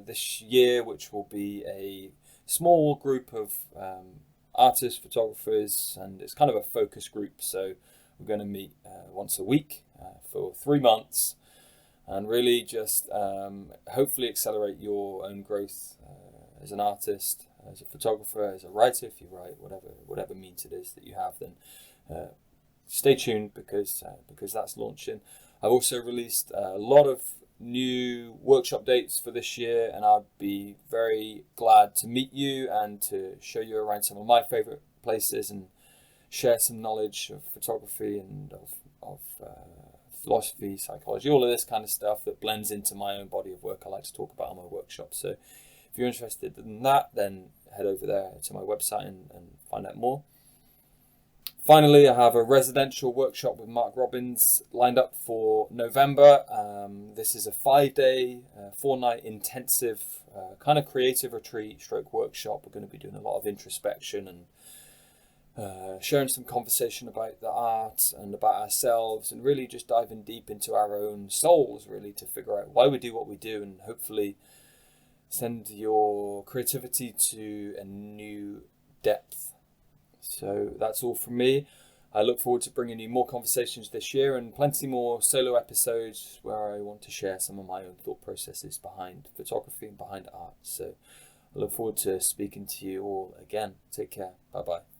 A: this year, which will be a small group of artists, photographers, and it's kind of a focus group. So we're going to meet once a week for 3 months, and really just hopefully accelerate your own growth as an artist, as a photographer, as a writer. If you write, whatever means it is that you have, then stay tuned, because that's launching. I've also released a lot of new workshop dates for this year, and I'd be very glad to meet you and to show you around some of my favorite places and share some knowledge of photography and of philosophy, psychology, all of this kind of stuff that blends into my own body of work I like to talk about on my workshops. So if you're interested in that, then head over there to my website and find out more. Finally, I have a residential workshop with Mark Robbins lined up for November. This is a 5-day, 4-night intensive kind of creative retreat stroke workshop. We're going to be doing a lot of introspection and sharing some conversation about the art and about ourselves, and really just diving deep into our own souls, really, to figure out why we do what we do, and hopefully send your creativity to a new depth. So that's all from me. I look forward to bringing you more conversations this year and plenty more solo episodes where I want to share some of my own thought processes behind photography and behind art. So I look forward to speaking to you all again. Take care. Bye-bye.